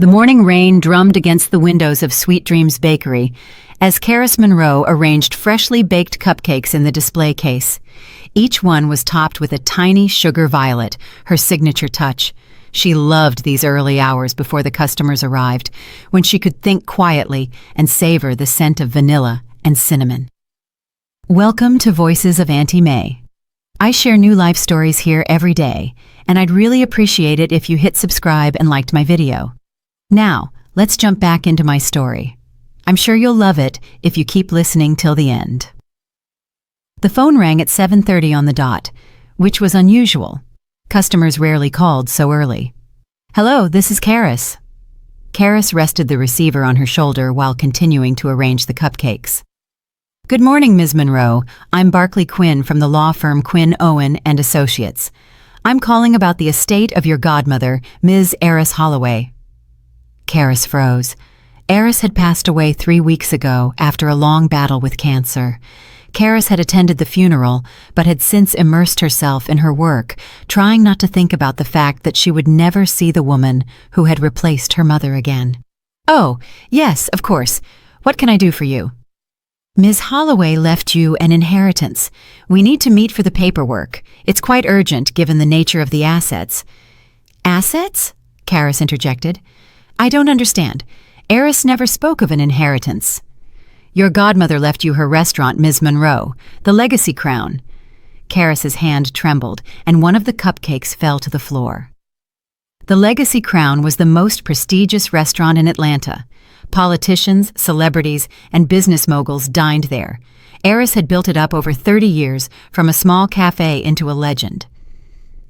The morning rain drummed against the windows of Sweet Dreams Bakery as Karis Monroe arranged freshly baked cupcakes in the display case. Each one was topped with a tiny sugar violet, her signature touch. She loved these early hours before the customers arrived, when she could think quietly and savor the scent of vanilla and cinnamon. Welcome to Voices of Auntie May. I share new life stories here every day, and I'd really appreciate it if you hit subscribe and liked my video. Now, let's jump back into my story. I'm sure you'll love it if you keep listening till the end. The phone rang at 7:30 on the dot, which was unusual. Customers rarely called so early. "Hello, this is Karis." Karis rested the receiver on her shoulder while continuing to arrange the cupcakes. "Good morning, Ms. Monroe. I'm Barclay Quinn from the law firm Quinn, Owen and Associates. I'm calling about the estate of your godmother, Ms. Eris Holloway." Karis froze. Eris had passed away 3 weeks ago after a long battle with cancer. Karis had attended the funeral, but had since immersed herself in her work, trying not to think about the fact that she would never see the woman who had replaced her mother again. "Oh, yes, of course. What can I do for you?" "Ms. Holloway left you an inheritance. We need to meet for the paperwork. It's quite urgent given the nature of the assets." "Assets?" Karis interjected. "I don't understand. Eris never spoke of an inheritance." "Your godmother left you her restaurant, Ms. Monroe, the Legacy Crown." Karis's hand trembled, and one of the cupcakes fell to the floor. The Legacy Crown was the most prestigious restaurant in Atlanta. Politicians, celebrities, and business moguls dined there. Eris had built it up over 30 years, from a small cafe into a legend.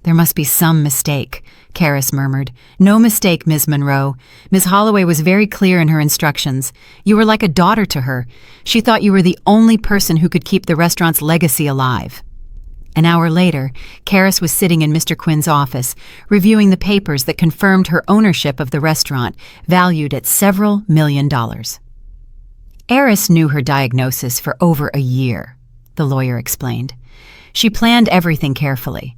"There must be some mistake," Karis murmured. "No mistake, Ms. Monroe. Ms. Holloway was very clear in her instructions. You were like a daughter to her. She thought you were the only person who could keep the restaurant's legacy alive." An hour later, Karis was sitting in Mr. Quinn's office, reviewing the papers that confirmed her ownership of the restaurant, valued at several $1,000,000. "Eris knew her diagnosis for over a year," the lawyer explained. "She planned everything carefully.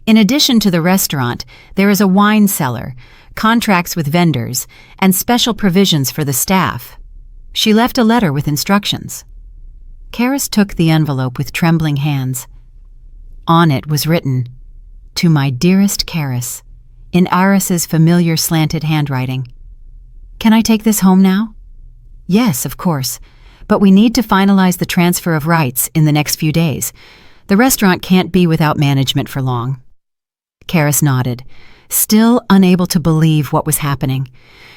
In addition to the restaurant, there is a wine cellar, contracts with vendors, and special provisions for the staff. She left a letter with instructions." Karis took the envelope with trembling hands. On it was written, "To my dearest Karis," in Iris's familiar slanted handwriting. "Can I take this home now?" "Yes, of course, but we need to finalize the transfer of rights in the next few days. The restaurant can't be without management for long." Karis nodded, still unable to believe what was happening.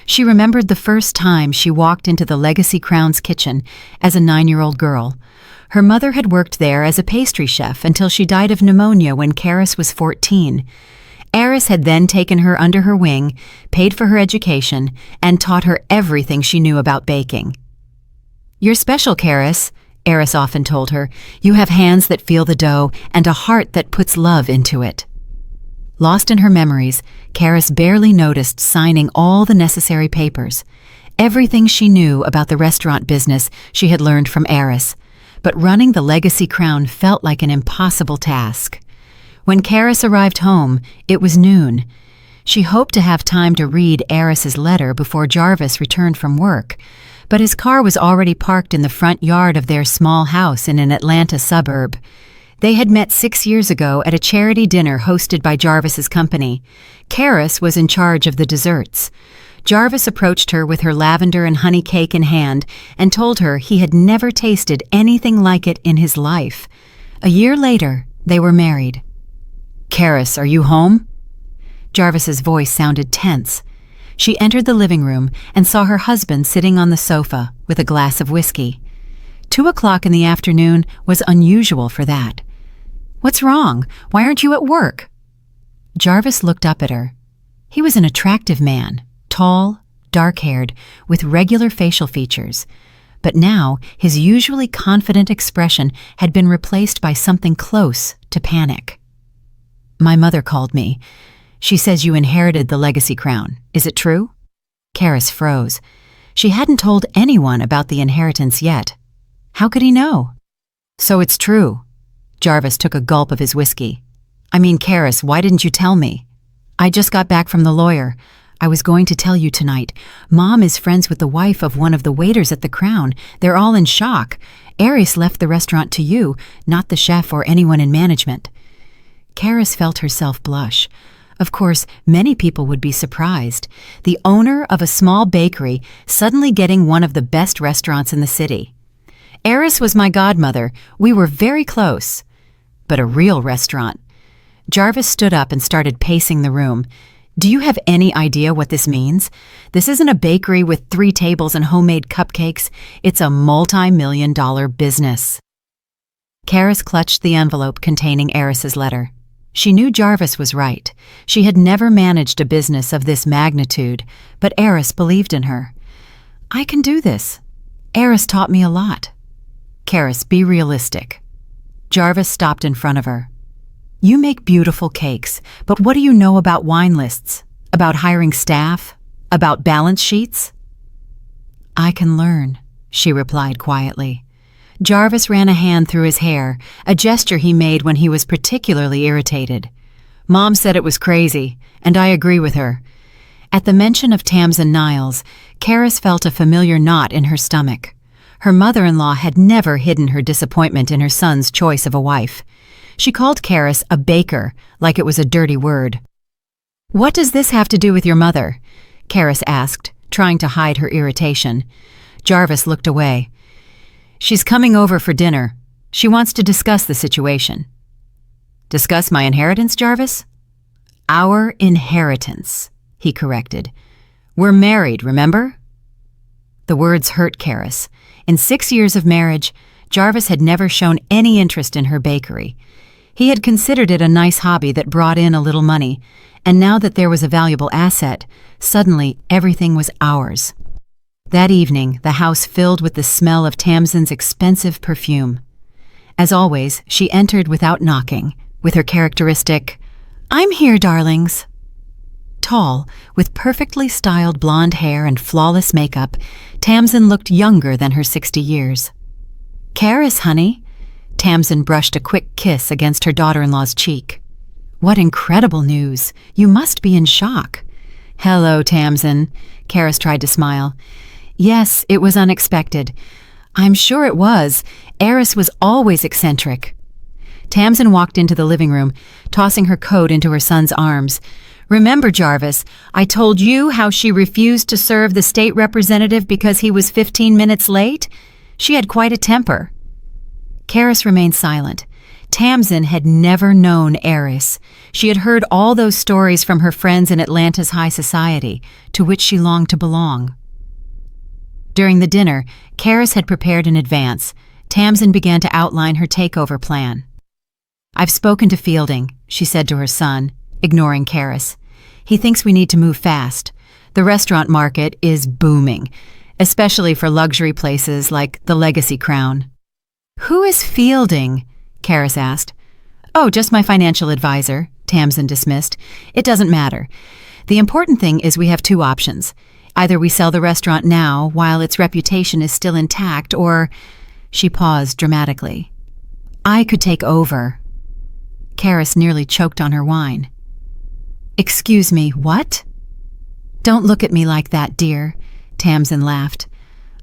She remembered the first time she walked into the Legacy Crown's kitchen as a 9-year-old girl. Her mother had worked there as a pastry chef until she died of pneumonia when Karis was 14. Eris had then taken her under her wing, paid for her education, and taught her everything she knew about baking. "You're special, Karis," Eris often told her. "You have hands that feel the dough and a heart that puts love into it." Lost in her memories, Karis barely noticed signing all the necessary papers. Everything she knew about the restaurant business she had learned from Eris, but running the Legacy Crown felt like an impossible task. When Karis arrived home, it was noon. She hoped to have time to read Eris's letter before Jarvis returned from work, but his car was already parked in the front yard of their small house in an Atlanta suburb. They had met 6 years ago at a charity dinner hosted by Jarvis's company. Karis was in charge of the desserts. Jarvis approached her with her lavender and honey cake in hand and told her he had never tasted anything like it in his life. A year later, they were married. "Karis, are you home?" Jarvis's voice sounded tense. She entered the living room and saw her husband sitting on the sofa with a glass of whiskey. 2 o'clock in the afternoon was unusual for that. "What's wrong? Why aren't you at work?" Jarvis looked up at her. He was an attractive man, tall, dark-haired, with regular facial features. But now his usually confident expression had been replaced by something close to panic. "My mother called me. She says you inherited the Legacy Crown. Is it true?" Karis froze. She hadn't told anyone about the inheritance yet. How could he know? "So it's true." Jarvis took a gulp of his whiskey. "I mean, Karis, why didn't you tell me?" "I just got back from the lawyer. I was going to tell you tonight. Mom is friends with the wife of one of the waiters at the Crown. They're all in shock. Aries left the restaurant to you, not the chef or anyone in management." Karis felt herself blush. Of course, many people would be surprised. The owner of a small bakery suddenly getting one of the best restaurants in the city. "Aris was my godmother. We were very close." But a real restaurant. Jarvis stood up and started pacing the room. "Do you have any idea what this means? This isn't a bakery with 3 tables and homemade cupcakes. It's a multi-million-dollar business." Karis clutched the envelope containing Aris's letter. She knew Jarvis was right. She had never managed a business of this magnitude, but Aris believed in her. "I can do this. Aris taught me a lot." "Karis, be realistic." Jarvis stopped in front of her. "You make beautiful cakes, but what do you know about wine lists? About hiring staff? About balance sheets?" "I can learn," she replied quietly. Jarvis ran a hand through his hair, a gesture he made when he was particularly irritated. "Mom said it was crazy, and I agree with her." At the mention of Tamsin Niles, Karis felt a familiar knot in her stomach. Her mother-in-law had never hidden her disappointment in her son's choice of a wife. She called Karis a baker, like it was a dirty word. "What does this have to do with your mother?" Karis asked, trying to hide her irritation. Jarvis looked away. "She's coming over for dinner. She wants to discuss the situation." "Discuss my inheritance, Jarvis?" "Our inheritance," he corrected. "We're married, remember?" The words hurt Karis. In 6 years of marriage, Jarvis had never shown any interest in her bakery. He had considered it a nice hobby that brought in a little money, and now that there was a valuable asset, suddenly everything was ours. That evening, the house filled with the smell of Tamsin's expensive perfume. As always, she entered without knocking, with her characteristic, "I'm here, darlings." Tall, with perfectly styled blonde hair and flawless makeup, Tamsin looked younger than her 60 years. "Karis, honey." Tamsin brushed a quick kiss against her daughter-in-law's cheek. "What incredible news. You must be in shock." "Hello, Tamsin." Karis tried to smile. "Yes, it was unexpected." "I'm sure it was. Aris was always eccentric." Tamsin walked into the living room, tossing her coat into her son's arms. "Remember, Jarvis, I told you how she refused to serve the state representative because he was 15 minutes late? She had quite a temper." Karis remained silent. Tamsin had never known Aris. She had heard all those stories from her friends in Atlanta's high society, to which she longed to belong. During the dinner, Karis had prepared in advance. Tamsin began to outline her takeover plan. "I've spoken to Fielding," she said to her son, ignoring Karis. "He thinks we need to move fast. The restaurant market is booming, especially for luxury places like the Legacy Crown." "Who is Fielding?" Karis asked. "Oh, just my financial advisor," Tamsin dismissed. "It doesn't matter. The important thing is we have 2 options. Either we sell the restaurant now while its reputation is still intact, or—" She paused dramatically. "I could take over." Karis nearly choked on her wine. "Excuse me, what?" "Don't look at me like that, dear," Tamsin laughed.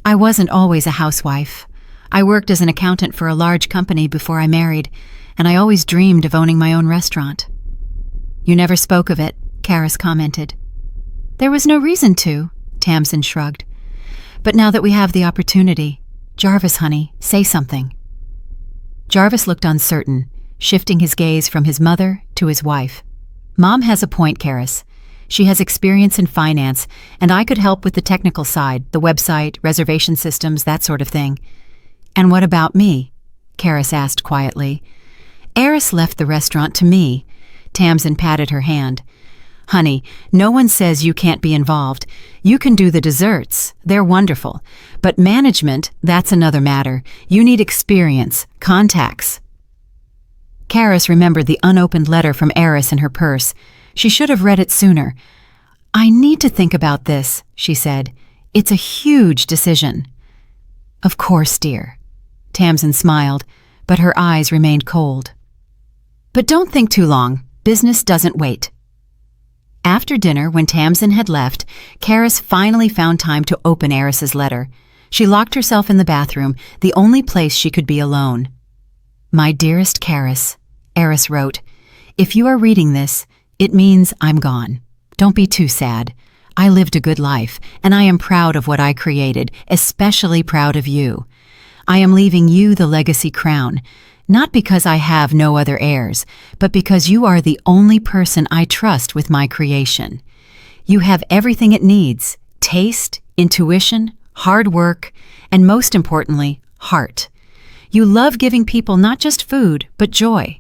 "I wasn't always a housewife. I worked as an accountant for a large company before I married, and I always dreamed of owning my own restaurant." "You never spoke of it," Karis commented. "There was no reason to," Tamsin shrugged. "But now that we have the opportunity, Jarvis, honey, say something." Jarvis looked uncertain, shifting his gaze from his mother to his wife. "Mom has a point, Karis. She has experience in finance, and I could help with the technical side, the website, reservation systems, that sort of thing." "And what about me?" Karis asked quietly. "Aris left the restaurant to me." Tamsin patted her hand. "Honey, no one says you can't be involved. You can do the desserts. They're wonderful. But management, that's another matter. You need experience, contacts." Karis remembered the unopened letter from Aris in her purse. She should have read it sooner. "I need to think about this," she said. "It's a huge decision." "Of course, dear." Tamsin smiled, but her eyes remained cold. "But don't think too long. Business doesn't wait." After dinner, when Tamsin had left, Karis finally found time to open Eris's letter. She locked herself in the bathroom, the only place she could be alone. "My dearest Karis," Eris wrote, "if you are reading this, it means I'm gone. Don't be too sad. I lived a good life, and I am proud of what I created, especially proud of you. I am leaving you the legacy crown, not because I have no other heirs, but because you are the only person I trust with my creation. You have everything it needs: taste, intuition, hard work, and most importantly, heart. You love giving people not just food, but joy.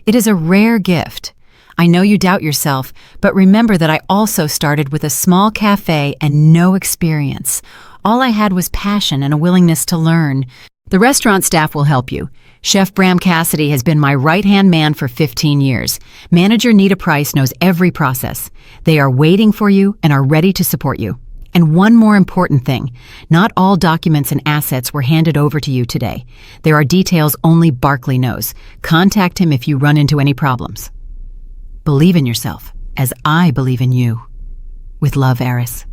It is a rare gift. I know you doubt yourself, but remember that I also started with a small cafe and no experience. All I had was passion and a willingness to learn. The restaurant staff will help you. Chef Bram Cassidy has been my right-hand man for 15 years. Manager Nita Price knows every process. They are waiting for you and are ready to support you. And one more important thing, not all documents and assets were handed over to you today. There are details only Barkley knows. Contact him if you run into any problems. Believe in yourself, as I believe in you. With love, Eris."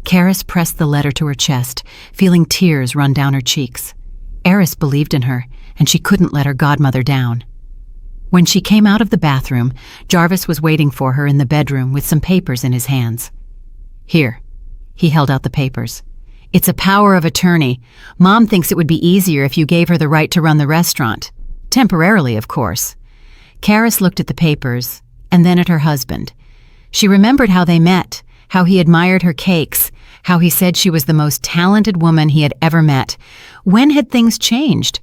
Karis pressed the letter to her chest, feeling tears run down her cheeks. Eris believed in her, and she couldn't let her godmother down. When she came out of the bathroom, Jarvis was waiting for her in the bedroom with some papers in his hands. "Here." He held out the papers. "It's a power of attorney. Mom thinks it would be easier if you gave her the right to run the restaurant. Temporarily, of course." Karis looked at the papers, and then at her husband. She remembered how they met, how he admired her cakes, how he said she was the most talented woman he had ever met. When had things changed?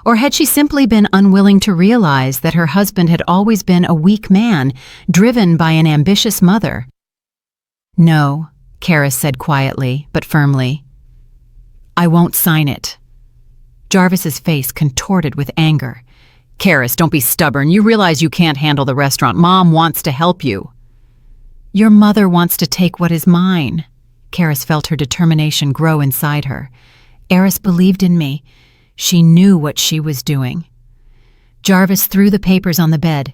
Or had she simply been unwilling to realize that her husband had always been a weak man, driven by an ambitious mother? "No," Karis said quietly, but firmly. "I won't sign it." Jarvis's face contorted with anger. "Karis, don't be stubborn. You realize you can't handle the restaurant. Mom wants to help you." "Your mother wants to take what is mine." Karis felt her determination grow inside her. Eris believed in me. She knew what she was doing. Jarvis threw the papers on the bed.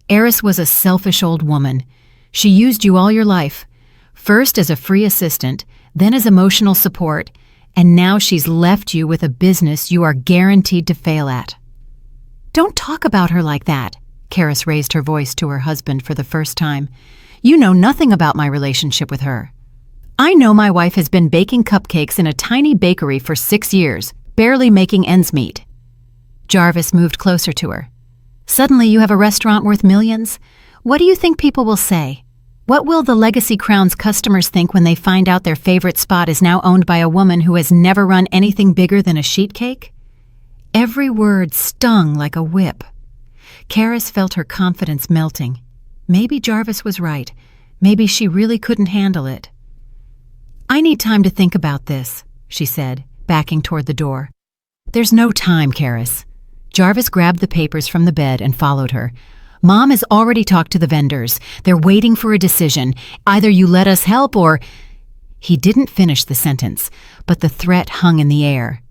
"Eris was a selfish old woman. She used you all your life, first as a free assistant, then as emotional support, and now she's left you with a business you are guaranteed to fail at." "Don't talk about her like that." Karis raised her voice to her husband for the first time. "You know nothing about my relationship with her. I know my wife has been baking cupcakes in a tiny bakery for 6 years, barely making ends meet." Jarvis moved closer to her. "Suddenly you have a restaurant worth millions? What do you think people will say? What will the Legacy Crown's customers think when they find out their favorite spot is now owned by a woman who has never run anything bigger than a sheet cake?" Every word stung like a whip. Karis felt her confidence melting. Maybe Jarvis was right. Maybe she really couldn't handle it. "I need time to think about this," she said, backing toward the door. "There's no time, Karis." Jarvis grabbed the papers from the bed and followed her. "Mom has already talked to the vendors. They're waiting for a decision. Either you let us help or—" He didn't finish the sentence, but the threat hung in the air.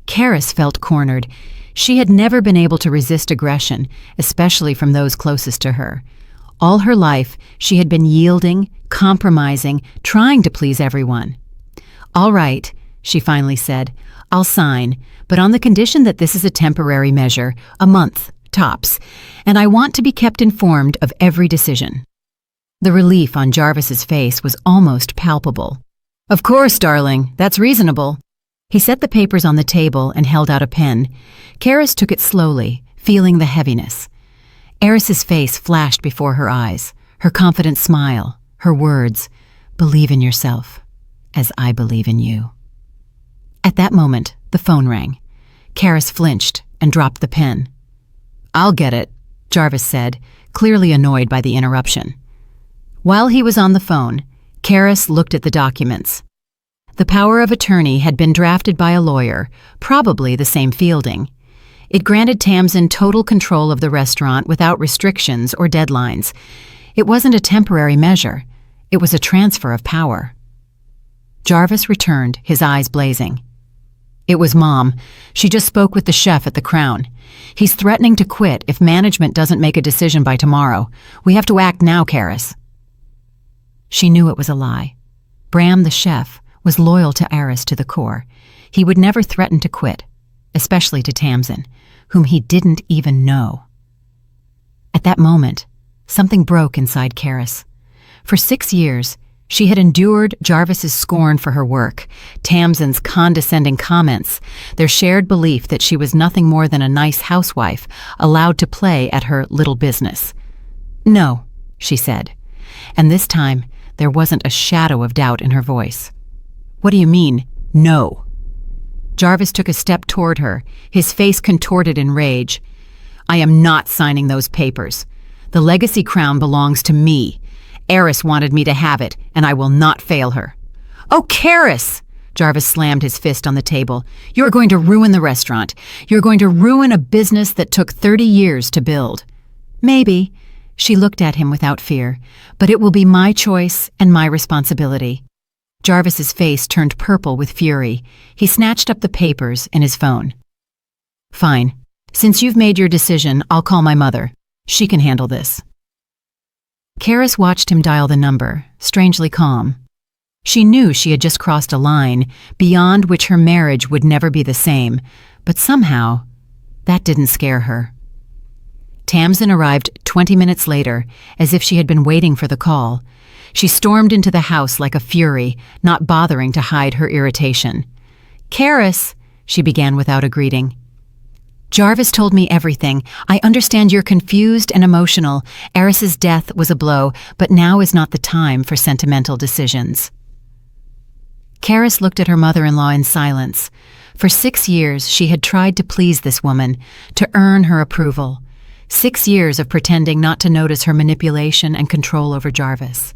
Karis felt cornered. She had never been able to resist aggression, especially from those closest to her. All her life, she had been yielding, compromising, trying to please everyone. "All right," she finally said, "I'll sign, but on the condition that this is a temporary measure, a month, tops, and I want to be kept informed of every decision." The relief on Jarvis's face was almost palpable. "Of course, darling, that's reasonable." He set the papers on the table and held out a pen. Karis took it slowly, feeling the heaviness. Eris's face flashed before her eyes, her confident smile, her words, "Believe in yourself, as I believe in you." At that moment, the phone rang. Karis flinched and dropped the pen. "I'll get it," Jarvis said, clearly annoyed by the interruption. While he was on the phone, Karis looked at the documents. The power of attorney had been drafted by a lawyer, probably the same Fielding. It granted Tamsin total control of the restaurant without restrictions or deadlines. It wasn't a temporary measure. It was a transfer of power. Jarvis returned, his eyes blazing. "It was Mom. She just spoke with the chef at the Crown. He's threatening to quit if management doesn't make a decision by tomorrow. We have to act now, Karis." She knew it was a lie. Bram, the chef, was loyal to Aris to the core. He would never threaten to quit, especially to Tamsin, whom he didn't even know. At that moment, something broke inside Karis. For 6 years, she had endured Jarvis's scorn for her work, Tamsin's condescending comments, their shared belief that she was nothing more than a nice housewife allowed to play at her little business. "No," she said, and this time there wasn't a shadow of doubt in her voice. "What do you mean, no?" Jarvis took a step toward her, his face contorted in rage. "I am not signing those papers. The legacy crown belongs to me. Aris wanted me to have it, and I will not fail her." "Oh, Karis!" Jarvis slammed his fist on the table. "You're going to ruin the restaurant. You're going to ruin a business that took 30 years to build." "Maybe," she looked at him without fear, "but it will be my choice and my responsibility." Jarvis's face turned purple with fury. He snatched up the papers and his phone. "Fine. Since you've made your decision, I'll call my mother. She can handle this." Karis watched him dial the number, strangely calm. She knew she had just crossed a line beyond which her marriage would never be the same, but somehow, that didn't scare her. Tamsin arrived 20 minutes later, as if she had been waiting for the call. She stormed into the house like a fury, not bothering to hide her irritation. "Karis," she began without a greeting. "Jarvis told me everything. I understand you're confused and emotional. Aris's death was a blow, but now is not the time for sentimental decisions." Karis looked at her mother-in-law in silence. For 6 years, she had tried to please this woman, to earn her approval. 6 years of pretending not to notice her manipulation and control over Jarvis.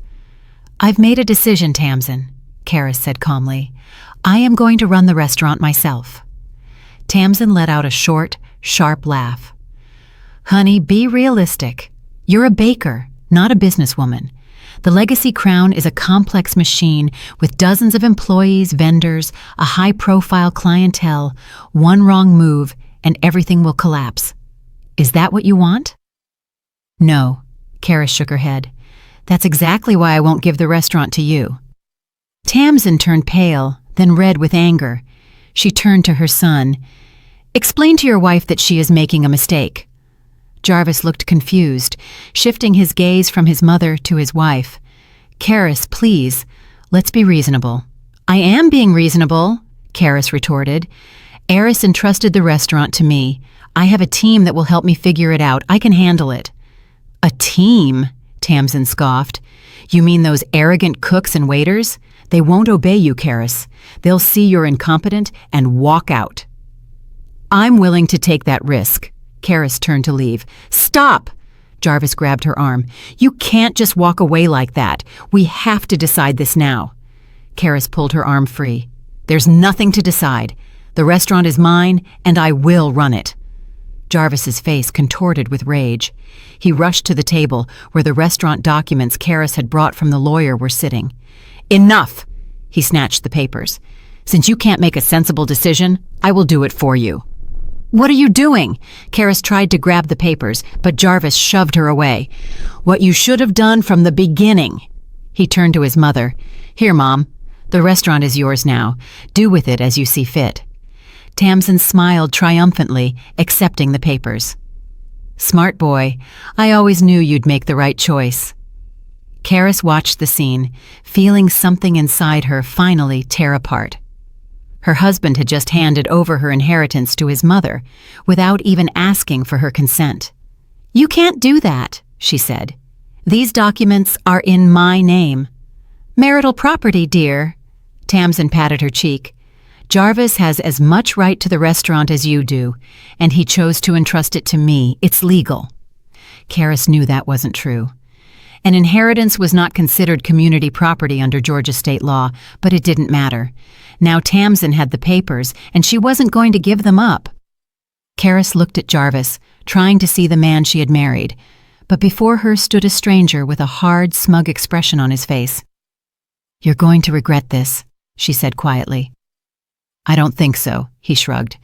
"I've made a decision, Tamsin," Karis said calmly. "I am going to run the restaurant myself." Tamsin let out a short, sharp laugh. "Honey, be realistic. You're a baker, not a businesswoman. The Legacy Crown is a complex machine with dozens of employees, vendors, a high-profile clientele. One wrong move, and everything will collapse. Is that what you want?" "No," Karis shook her head. "That's exactly why I won't give the restaurant to you." Tamsin turned pale, then red with anger. She turned to her son. "Explain to your wife that she is making a mistake." Jarvis looked confused, shifting his gaze from his mother to his wife. "Karis, please, let's be reasonable." "I am being reasonable," Karis retorted. "Aris entrusted the restaurant to me. I have a team that will help me figure it out. I can handle it." "A team?" Tamsin scoffed. "You mean those arrogant cooks and waiters? They won't obey you, Karis. They'll see you're incompetent and walk out." "I'm willing to take that risk." Karis turned to leave. "Stop!" Jarvis grabbed her arm. "You can't just walk away like that. We have to decide this now." Karis pulled her arm free. "There's nothing to decide. The restaurant is mine, and I will run it." Jarvis's face contorted with rage. He rushed to the table where the restaurant documents Karis had brought from the lawyer were sitting. "Enough!" He snatched the papers. "Since you can't make a sensible decision, I will do it for you." "What are you doing?" Karis tried to grab the papers, but Jarvis shoved her away. "What you should have done from the beginning." He turned to his mother. "Here, Mom. The restaurant is yours now. Do with it as you see fit." Tamsin smiled triumphantly, accepting the papers. "Smart boy. I always knew you'd make the right choice." Karis watched the scene, feeling something inside her finally tear apart. Her husband had just handed over her inheritance to his mother, without even asking for her consent. "You can't do that," she said. "These documents are in my name." "Marital property, dear." Tamsin patted her cheek. "Jarvis has as much right to the restaurant as you do, and he chose to entrust it to me. It's legal." Karis knew that wasn't true. An inheritance was not considered community property under Georgia state law, but it didn't matter. Now Tamsin had the papers, and she wasn't going to give them up. Karis looked at Jarvis, trying to see the man she had married, but before her stood a stranger with a hard, smug expression on his face. "You're going to regret this," she said quietly. "I don't think so," he shrugged.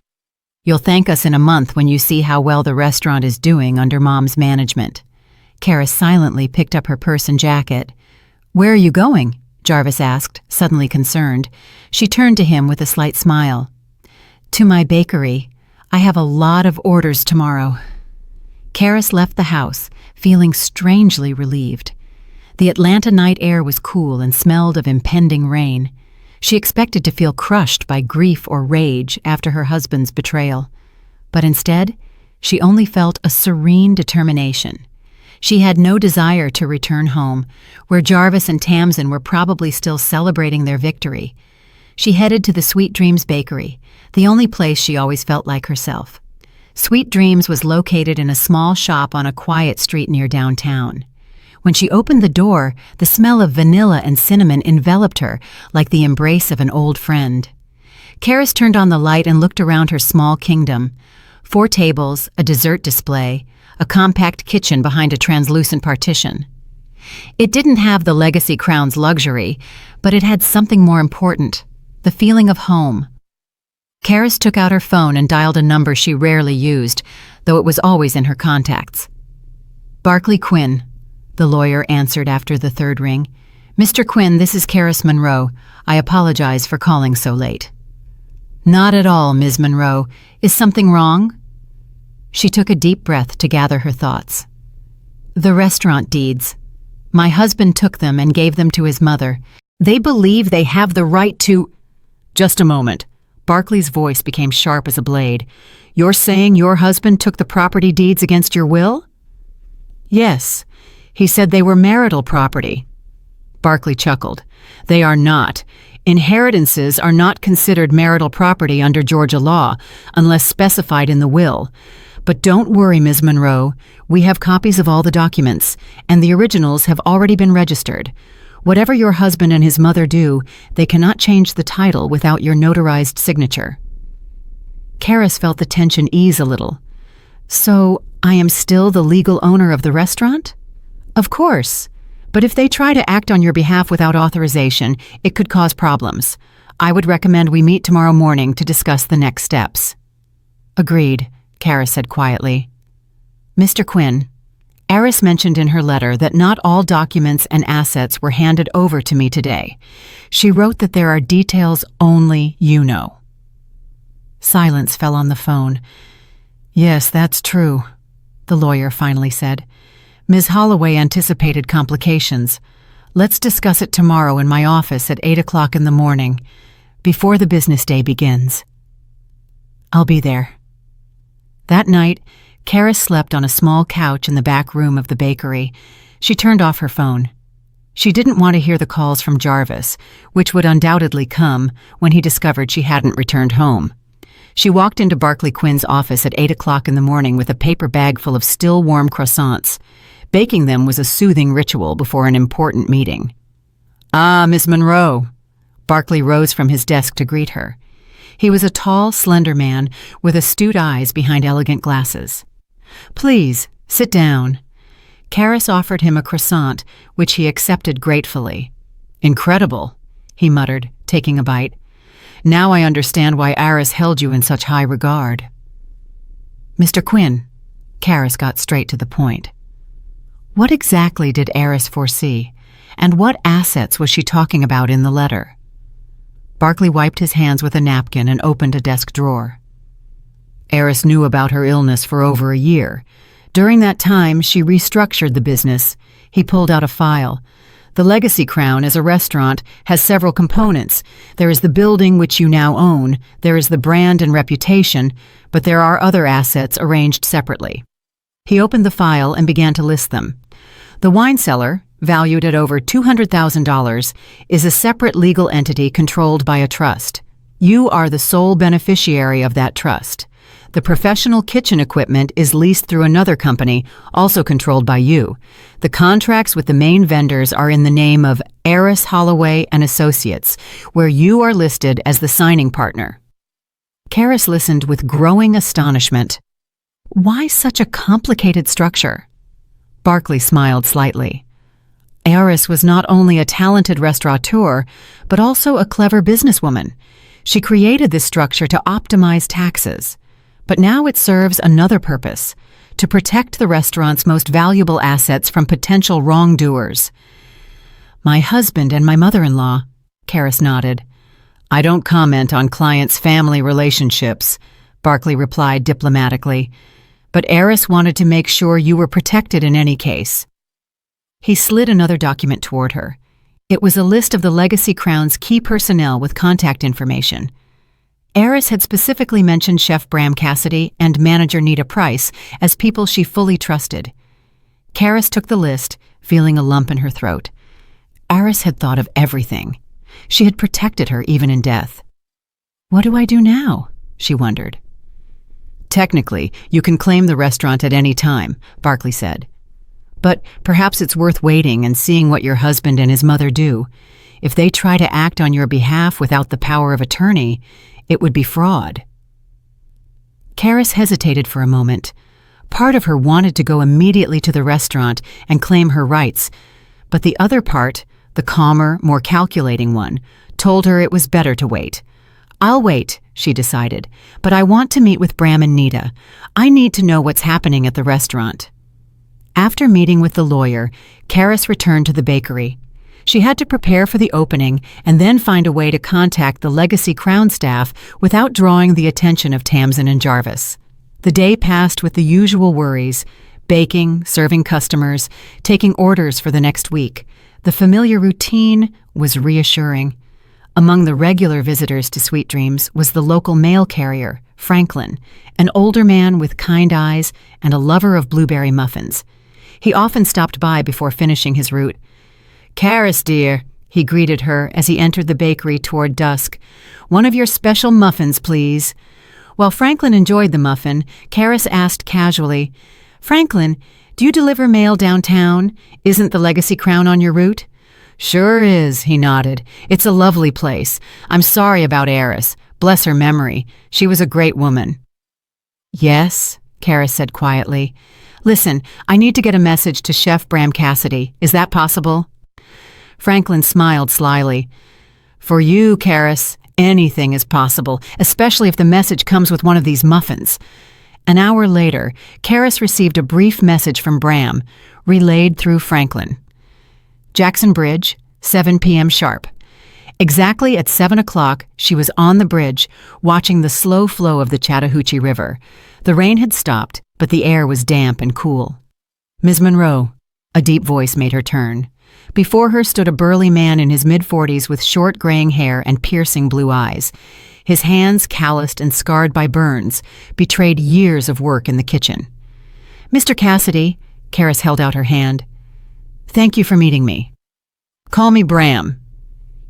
"You'll thank us in a month when you see how well the restaurant is doing under Mom's management." Karis silently picked up her purse and jacket. "Where are you going?" Jarvis asked, suddenly concerned. She turned to him with a slight smile. "To my bakery. I have a lot of orders tomorrow." Karis left the house, feeling strangely relieved. The Atlanta night air was cool and smelled of impending rain. She expected to feel crushed by grief or rage after her husband's betrayal. But instead, she only felt a serene determination. She had no desire to return home, where Jarvis and Tamsin were probably still celebrating their victory. She headed to the Sweet Dreams Bakery, the only place she always felt like herself. Sweet Dreams was located in a small shop on a quiet street near downtown. When she opened the door, the smell of vanilla and cinnamon enveloped her like the embrace of an old friend. Karis turned on the light and looked around her small kingdom. 4 tables, a dessert display, a compact kitchen behind a translucent partition. It didn't have the Legacy Crown's luxury, but it had something more important, the feeling of home. Karis took out her phone and dialed a number she rarely used, though it was always in her contacts. "Barclay Quinn," the lawyer answered after the 3rd ring. "Mr. Quinn, this is Karis Monroe. I apologize for calling so late." "Not at all, Ms. Monroe. Is something wrong?" She took a deep breath to gather her thoughts. "The restaurant deeds. My husband took them and gave them to his mother. They believe they have the right to—" "Just a moment." Barclay's voice became sharp as a blade. "You're saying your husband took the property deeds against your will?" "Yes. He said they were marital property." Barclay chuckled. "They are not. Inheritances are not considered marital property under Georgia law, unless specified in the will. But don't worry, Ms. Monroe. We have copies of all the documents, and the originals have already been registered. Whatever your husband and his mother do, they cannot change the title without your notarized signature." Karis felt the tension ease a little. "So, I am still the legal owner of the restaurant?" "Of course. But if they try to act on your behalf without authorization, it could cause problems. I would recommend we meet tomorrow morning to discuss the next steps." "Agreed," Karis said quietly. "Mr. Quinn, Eris mentioned in her letter that not all documents and assets were handed over to me today. She wrote that there are details only you know." Silence fell on the phone. "Yes, that's true," the lawyer finally said. "Ms. Holloway anticipated complications. Let's discuss it tomorrow in my office at 8 o'clock in the morning, before the business day begins." "I'll be there." That night, Karis slept on a small couch in the back room of the bakery. She turned off her phone. She didn't want to hear the calls from Jarvis, which would undoubtedly come when he discovered she hadn't returned home. She walked into Barclay Quinn's office at 8 o'clock in the morning with a paper bag full of still warm croissants. Baking them was a soothing ritual before an important meeting. "Ah, Miss Monroe." Barclay rose from his desk to greet her. He was a tall, slender man with astute eyes behind elegant glasses. "Please, sit down." Karis offered him a croissant, which he accepted gratefully. "Incredible," he muttered, taking a bite. "Now I understand why Eris held you in such high regard." "Mr. Quinn," Karis got straight to the point. What exactly did Eris foresee, and what assets was she talking about in the letter? Barclay wiped his hands with a napkin and opened a desk drawer. Eris knew about her illness for over a year. During that time, she restructured the business. He pulled out a file. The Legacy Crown, as a restaurant, has several components. There is the building which you now own, there is the brand and reputation, but there are other assets arranged separately. He opened the file and began to list them. The wine cellar, valued at over $200,000, is a separate legal entity controlled by a trust. You are the sole beneficiary of that trust. The professional kitchen equipment is leased through another company, also controlled by you. The contracts with the main vendors are in the name of Eris Holloway and Associates, where you are listed as the signing partner. Karis listened with growing astonishment. Why such a complicated structure? Barclay smiled slightly. Eris was not only a talented restaurateur, but also a clever businesswoman. She created this structure to optimize taxes. But now it serves another purpose, to protect the restaurant's most valuable assets from potential wrongdoers. My husband and my mother-in-law, Karis nodded. I don't comment on clients' family relationships, Barkley replied diplomatically, but Eris wanted to make sure you were protected in any case. He slid another document toward her. It was a list of the Legacy Crown's key personnel with contact information. Eris had specifically mentioned Chef Bram Cassidy and manager Nita Price as people she fully trusted. Karis took the list, feeling a lump in her throat. Eris had thought of everything. She had protected her even in death. What do I do now? She wondered. Technically, you can claim the restaurant at any time, Barkley said. But perhaps it's worth waiting and seeing what your husband and his mother do. If they try to act on your behalf without the power of attorney, it would be fraud. Karis hesitated for a moment. Part of her wanted to go immediately to the restaurant and claim her rights, but the other part, the calmer, more calculating one, told her it was better to wait. I'll wait, she decided, but I want to meet with Bram and Nita. I need to know what's happening at the restaurant. After meeting with the lawyer, Karis returned to the bakery. She had to prepare for the opening and then find a way to contact the Legacy Crown staff without drawing the attention of Tamsin and Jarvis. The day passed with the usual worries: baking, serving customers, taking orders for the next week. The familiar routine was reassuring. Among the regular visitors to Sweet Dreams was the local mail carrier, Franklin, an older man with kind eyes and a lover of blueberry muffins. He often stopped by before finishing his route. Karis, dear, he greeted her as he entered the bakery toward dusk. One of your special muffins, please. While Franklin enjoyed the muffin, Karis asked casually, Franklin, do you deliver mail downtown? Isn't the Legacy Crown on your route? Sure is, he nodded. It's a lovely place. I'm sorry about Eris. Bless her memory. She was a great woman. Yes, Karis said quietly. Listen, I need to get a message to Chef Bram Cassidy. Is that possible? Franklin smiled slyly. For you, Karis, anything is possible, especially if the message comes with one of these muffins. An hour later, Karis received a brief message from Bram, relayed through Franklin. Jackson Bridge, 7 p.m. sharp. Exactly at 7 o'clock, she was on the bridge, watching the slow flow of the Chattahoochee River. The rain had stopped, but the air was damp and cool. Ms. Monroe, a deep voice made her turn. Before her stood a burly man in his mid-40s with short graying hair and piercing blue eyes. His hands, calloused and scarred by burns, betrayed years of work in the kitchen. Mr. Cassidy, Karis held out her hand. Thank you for meeting me. Call me Bram.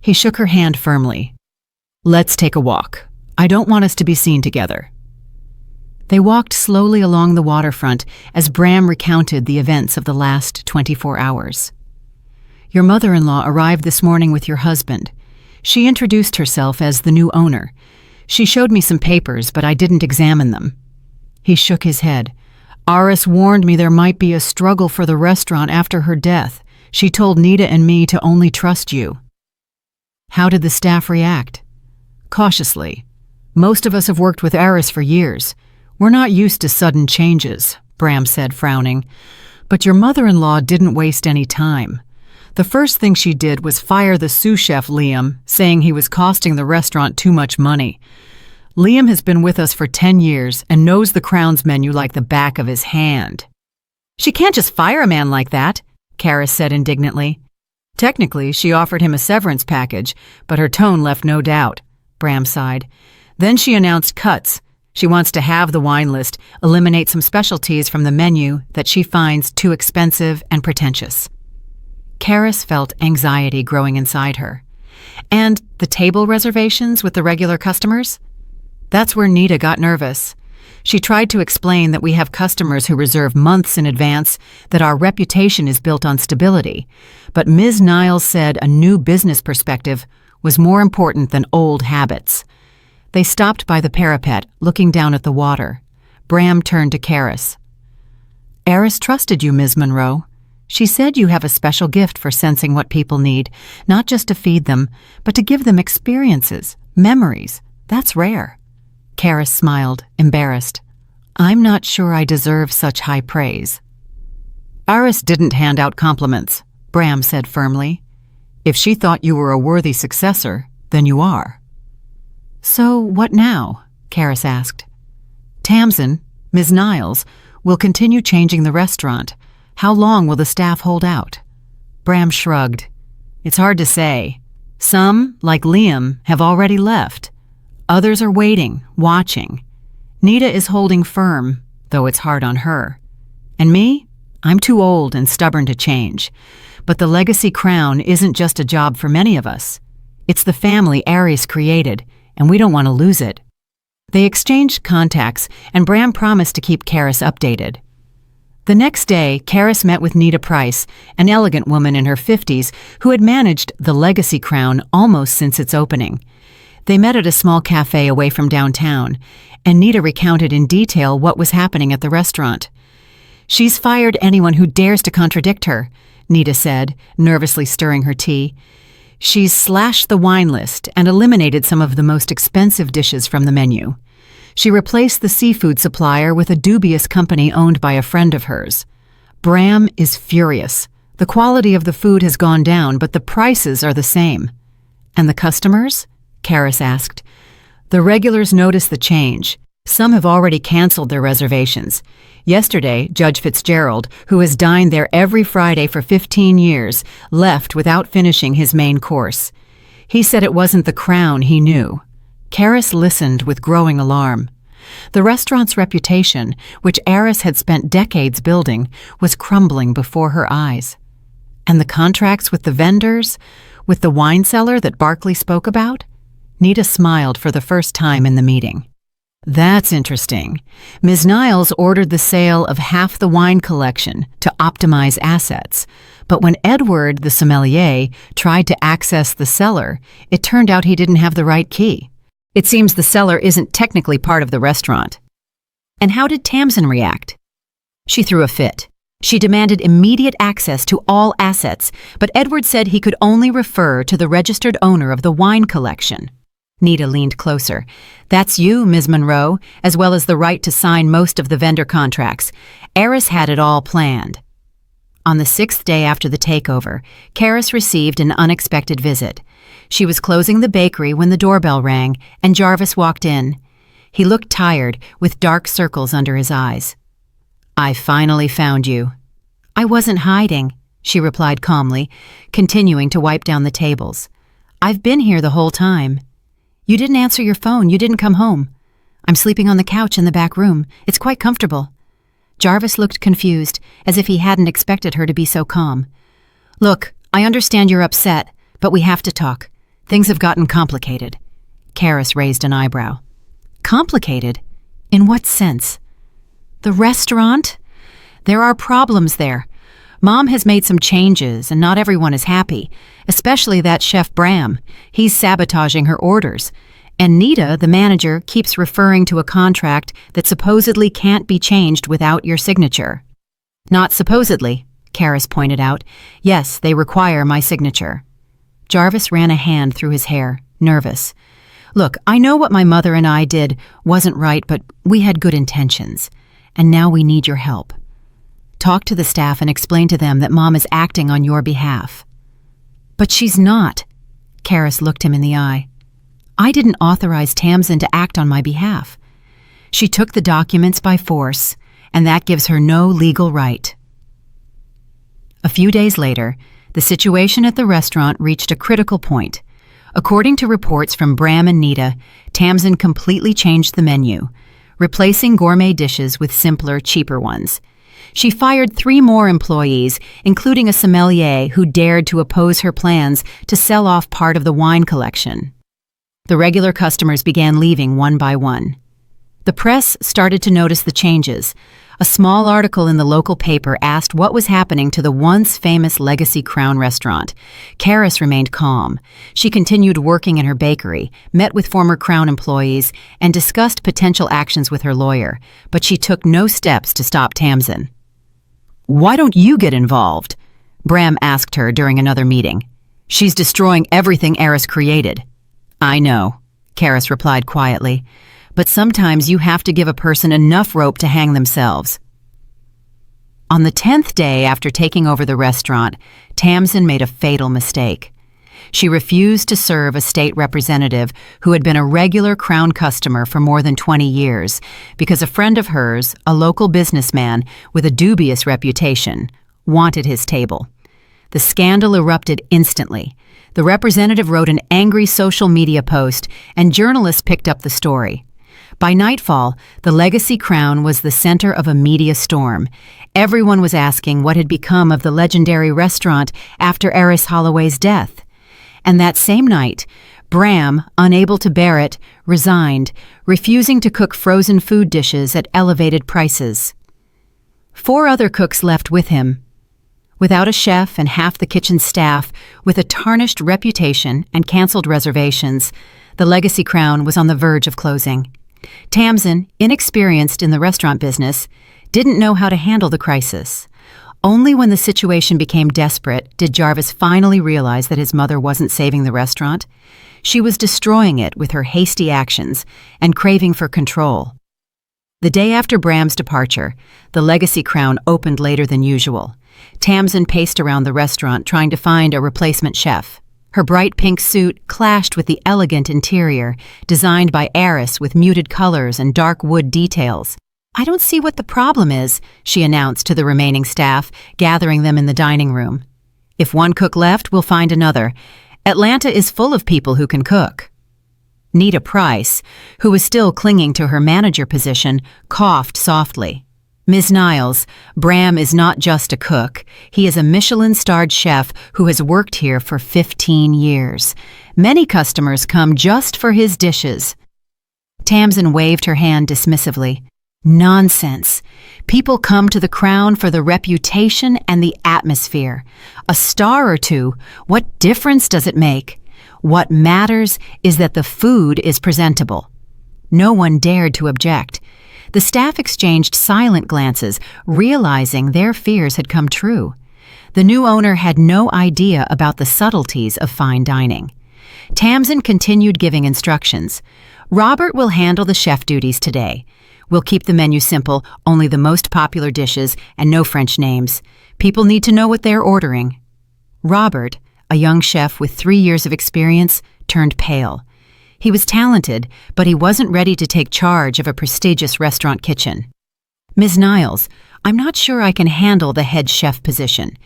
He shook her hand firmly. Let's take a walk. I don't want us to be seen together. They walked slowly along the waterfront as Bram recounted the events of the last 24 hours. Your mother-in-law arrived this morning with your husband. She introduced herself as the new owner. She showed me some papers, but I didn't examine them. He shook his head. Eris warned me there might be a struggle for the restaurant after her death. She told Nita and me to only trust you. How did the staff react? Cautiously. Most of us have worked with Eris for years. We're not used to sudden changes, Bram said, frowning. But your mother-in-law didn't waste any time. The first thing she did was fire the sous chef Liam, saying he was costing the restaurant too much money. Liam has been with us for 10 years and knows the Crown's menu like the back of his hand. She can't just fire a man like that, Karis said indignantly. Technically, she offered him a severance package, but her tone left no doubt, Bram sighed. Then she announced cuts. She wants to halve the wine list, eliminate some specialties from the menu that she finds too expensive and pretentious. Karis felt anxiety growing inside her. And the table reservations with the regular customers? That's where Nita got nervous. She tried to explain that we have customers who reserve months in advance, that our reputation is built on stability. But Ms. Niles said a new business perspective was more important than old habits. They stopped by the parapet, looking down at the water. Bram turned to Karis. Eris trusted you, Ms. Monroe. She said you have a special gift for sensing what people need, not just to feed them, but to give them experiences, memories. That's rare. Karis smiled, embarrassed. I'm not sure I deserve such high praise. Eris didn't hand out compliments, Bram said firmly. If she thought you were a worthy successor, then you are." "So what now?" Karis asked. "Tamsin, Ms. Niles, will continue changing the restaurant. How long will the staff hold out?" Bram shrugged. "It's hard to say. Some, like Liam, have already left. Others are waiting, watching. Nita is holding firm, though it's hard on her. And me? I'm too old and stubborn to change. But the legacy crown isn't just a job for many of us. It's the family Aries created, and we don't want to lose it." They exchanged contacts, and Bram promised to keep Karis updated. The next day, Karis met with Nita Price, an elegant woman in her 50s who had managed the Legacy Crown almost since its opening. They met at a small cafe away from downtown, and Nita recounted in detail what was happening at the restaurant. "She's fired anyone who dares to contradict her," Nita said, nervously stirring her tea. "She's slashed the wine list and eliminated some of the most expensive dishes from the menu. She replaced the seafood supplier with a dubious company owned by a friend of hers. Bram is furious. The quality of the food has gone down, but the prices are the same." "And the customers?" Karis asked. "The regulars notice the change. Some have already canceled their reservations. Yesterday, Judge Fitzgerald, who has dined there every Friday for 15 years, left without finishing his main course. He said it wasn't the crown he knew." Karis listened with growing alarm. The restaurant's reputation, which Aris had spent decades building, was crumbling before her eyes. And the contracts with the vendors, with the wine cellar that Barkley spoke about? Nita smiled for the first time in the meeting. "That's interesting. Ms. Niles ordered the sale of half the wine collection to optimize assets. But when Edward, the sommelier, tried to access the cellar, it turned out he didn't have the right key. It seems the cellar isn't technically part of the restaurant." "And how did Tamsin react?" "She threw a fit. She demanded immediate access to all assets, but Edward said he could only refer to the registered owner of the wine collection." Nita leaned closer. "That's you, Ms. Monroe, as well as the right to sign most of the vendor contracts. Aris had it all planned." On the 6th day after the takeover, Karis received an unexpected visit. She was closing the bakery when the doorbell rang, and Jarvis walked in. He looked tired, with dark circles under his eyes. "I finally found you." "I wasn't hiding," she replied calmly, continuing to wipe down the tables. "I've been here the whole time." "You didn't answer your phone. You didn't come home." "I'm sleeping on the couch in the back room. It's quite comfortable." Jarvis looked confused, as if he hadn't expected her to be so calm. "Look, I understand you're upset, but we have to talk. Things have gotten complicated." Karis raised an eyebrow. "Complicated? In what sense?" "The restaurant? There are problems there. Mom has made some changes, and not everyone is happy, especially that Chef Bram. He's sabotaging her orders. And Nita, the manager, keeps referring to a contract that supposedly can't be changed without your signature." "Not supposedly," Karis pointed out. "Yes, they require my signature." Jarvis ran a hand through his hair, nervous. "Look, I know what my mother and I did wasn't right, but we had good intentions. And now we need your help. Talk to the staff and explain to them that Mom is acting on your behalf." "But she's not." Karis looked him in the eye. "I didn't authorize Tamsin to act on my behalf. She took the documents by force, and that gives her no legal right." A few days later, the situation at the restaurant reached a critical point. According to reports from Bram and Nita, Tamsin completely changed the menu, replacing gourmet dishes with simpler, cheaper ones. She fired 3 more employees, including a sommelier who dared to oppose her plans to sell off part of the wine collection. The regular customers began leaving one by one. The press started to notice the changes. A small article in the local paper asked what was happening to the once famous Legacy Crown restaurant. Karis remained calm. She continued working in her bakery, met with former Crown employees, and discussed potential actions with her lawyer, but she took no steps to stop Tamsin. "Why don't you get involved?" Bram asked her during another meeting. "She's destroying everything Aris created." "I know," Karis replied quietly, "but sometimes you have to give a person enough rope to hang themselves." On the 10th day after taking over the restaurant, Tamsin made a fatal mistake. She refused to serve a state representative who had been a regular Crown customer for more than 20 years because a friend of hers, a local businessman with a dubious reputation, wanted his table. The scandal erupted instantly. The representative wrote an angry social media post, and journalists picked up the story. By nightfall, the Legacy Crown was the center of a media storm. Everyone was asking what had become of the legendary restaurant after Eris Holloway's death. And that same night, Bram, unable to bear it, resigned, refusing to cook frozen food dishes at elevated prices. 4 other cooks left with him. Without a chef and half the kitchen staff, with a tarnished reputation and canceled reservations, the Legacy Crown was on the verge of closing. Tamsin, inexperienced in the restaurant business, didn't know how to handle the crisis. Only when the situation became desperate did Jarvis finally realize that his mother wasn't saving the restaurant. She was destroying it with her hasty actions and craving for control. The day after Bram's departure, the Legacy Crown opened later than usual. Tamsin paced around the restaurant trying to find a replacement chef. Her bright pink suit clashed with the elegant interior, designed by Eris with muted colors and dark wood details. "I don't see what the problem is," she announced to the remaining staff, gathering them in the dining room. "If one cook left, we'll find another. Atlanta is full of people who can cook." Nita Price, who was still clinging to her manager position, coughed softly. "Ms. Niles, Bram is not just a cook. He is a Michelin-starred chef who has worked here for 15 years. Many customers come just for his dishes." Tamsin waved her hand dismissively. "Nonsense. People come to the Crown for the reputation and the atmosphere. A star or two, what difference does it make? What matters is that the food is presentable." No one dared to object. The staff exchanged silent glances, realizing their fears had come true. The new owner had no idea about the subtleties of fine dining. Tamsin continued giving instructions. "Robert will handle the chef duties today. We'll keep the menu simple, only the most popular dishes, and no French names. People need to know what they're ordering." Robert, a young chef with 3 years of experience, turned pale. He was talented, but he wasn't ready to take charge of a prestigious restaurant kitchen. "Ms. Niles, I'm not sure I can handle the head chef position.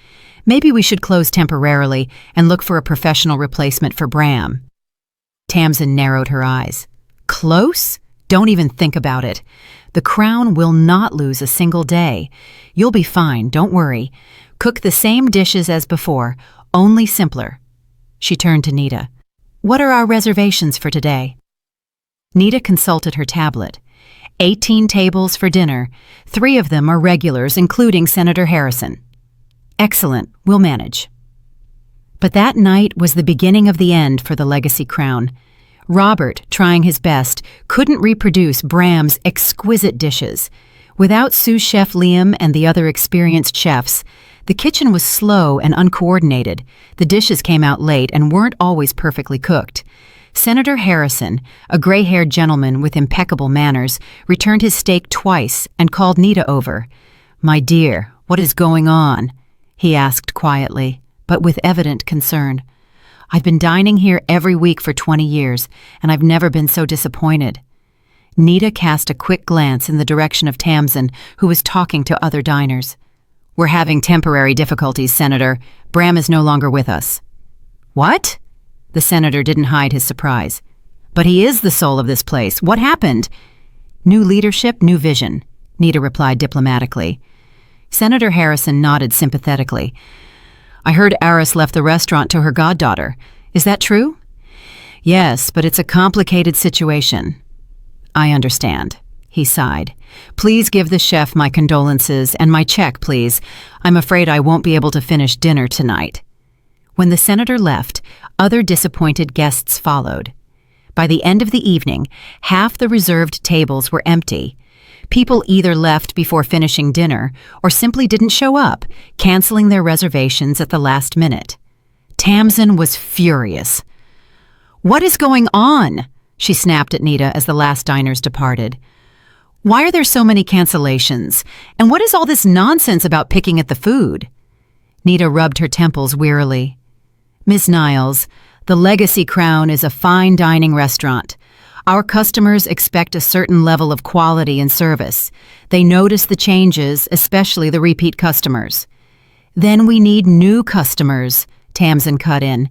Maybe we should close temporarily and look for a professional replacement for Bram." Tamsin narrowed her eyes. "Close? Don't even think about it. The Crown will not lose a single day. You'll be fine, don't worry. Cook the same dishes as before, only simpler." She turned to Nita. "What are our reservations for today?" Nita consulted her tablet. 18 tables for dinner. 3 of them are regulars, including Senator Harrison. "Excellent, we'll manage." But that night was the beginning of the end for the Legacy Crown. Robert, trying his best, couldn't reproduce Bram's exquisite dishes. Without sous chef Liam and the other experienced chefs, the kitchen was slow and uncoordinated. The dishes came out late and weren't always perfectly cooked. Senator Harrison, a gray-haired gentleman with impeccable manners, returned his steak twice and called Nita over. "My dear, what is going on?" he asked quietly, but with evident concern. "I've been dining here every week for 20 years, and I've never been so disappointed." Nita cast a quick glance in the direction of Tamsin, who was talking to other diners. "We're having temporary difficulties, Senator. Bram is no longer with us." "What?" The senator didn't hide his surprise. "But he is the soul of this place. What happened?" "New leadership, new vision," Nita replied diplomatically. Senator Harrison nodded sympathetically. "I heard Eris left the restaurant to her goddaughter. Is that true?" "Yes, but it's a complicated situation." "I understand," he sighed. "Please give the chef my condolences and my check, please. I'm afraid I won't be able to finish dinner tonight." When the senator left, other disappointed guests followed. By the end of the evening, half the reserved tables were empty. People either left before finishing dinner or simply didn't show up, canceling their reservations at the last minute. Tamsin was furious. "What is going on?" she snapped at Nita as the last diners departed. "Why are there so many cancellations? And what is all this nonsense about picking at the food?" Nita rubbed her temples wearily. Miss Niles, the Legacy Crown is a fine dining restaurant. Our customers expect a certain level of quality and service. They notice the changes, especially the repeat customers. Then we need new customers, Tamsin cut in.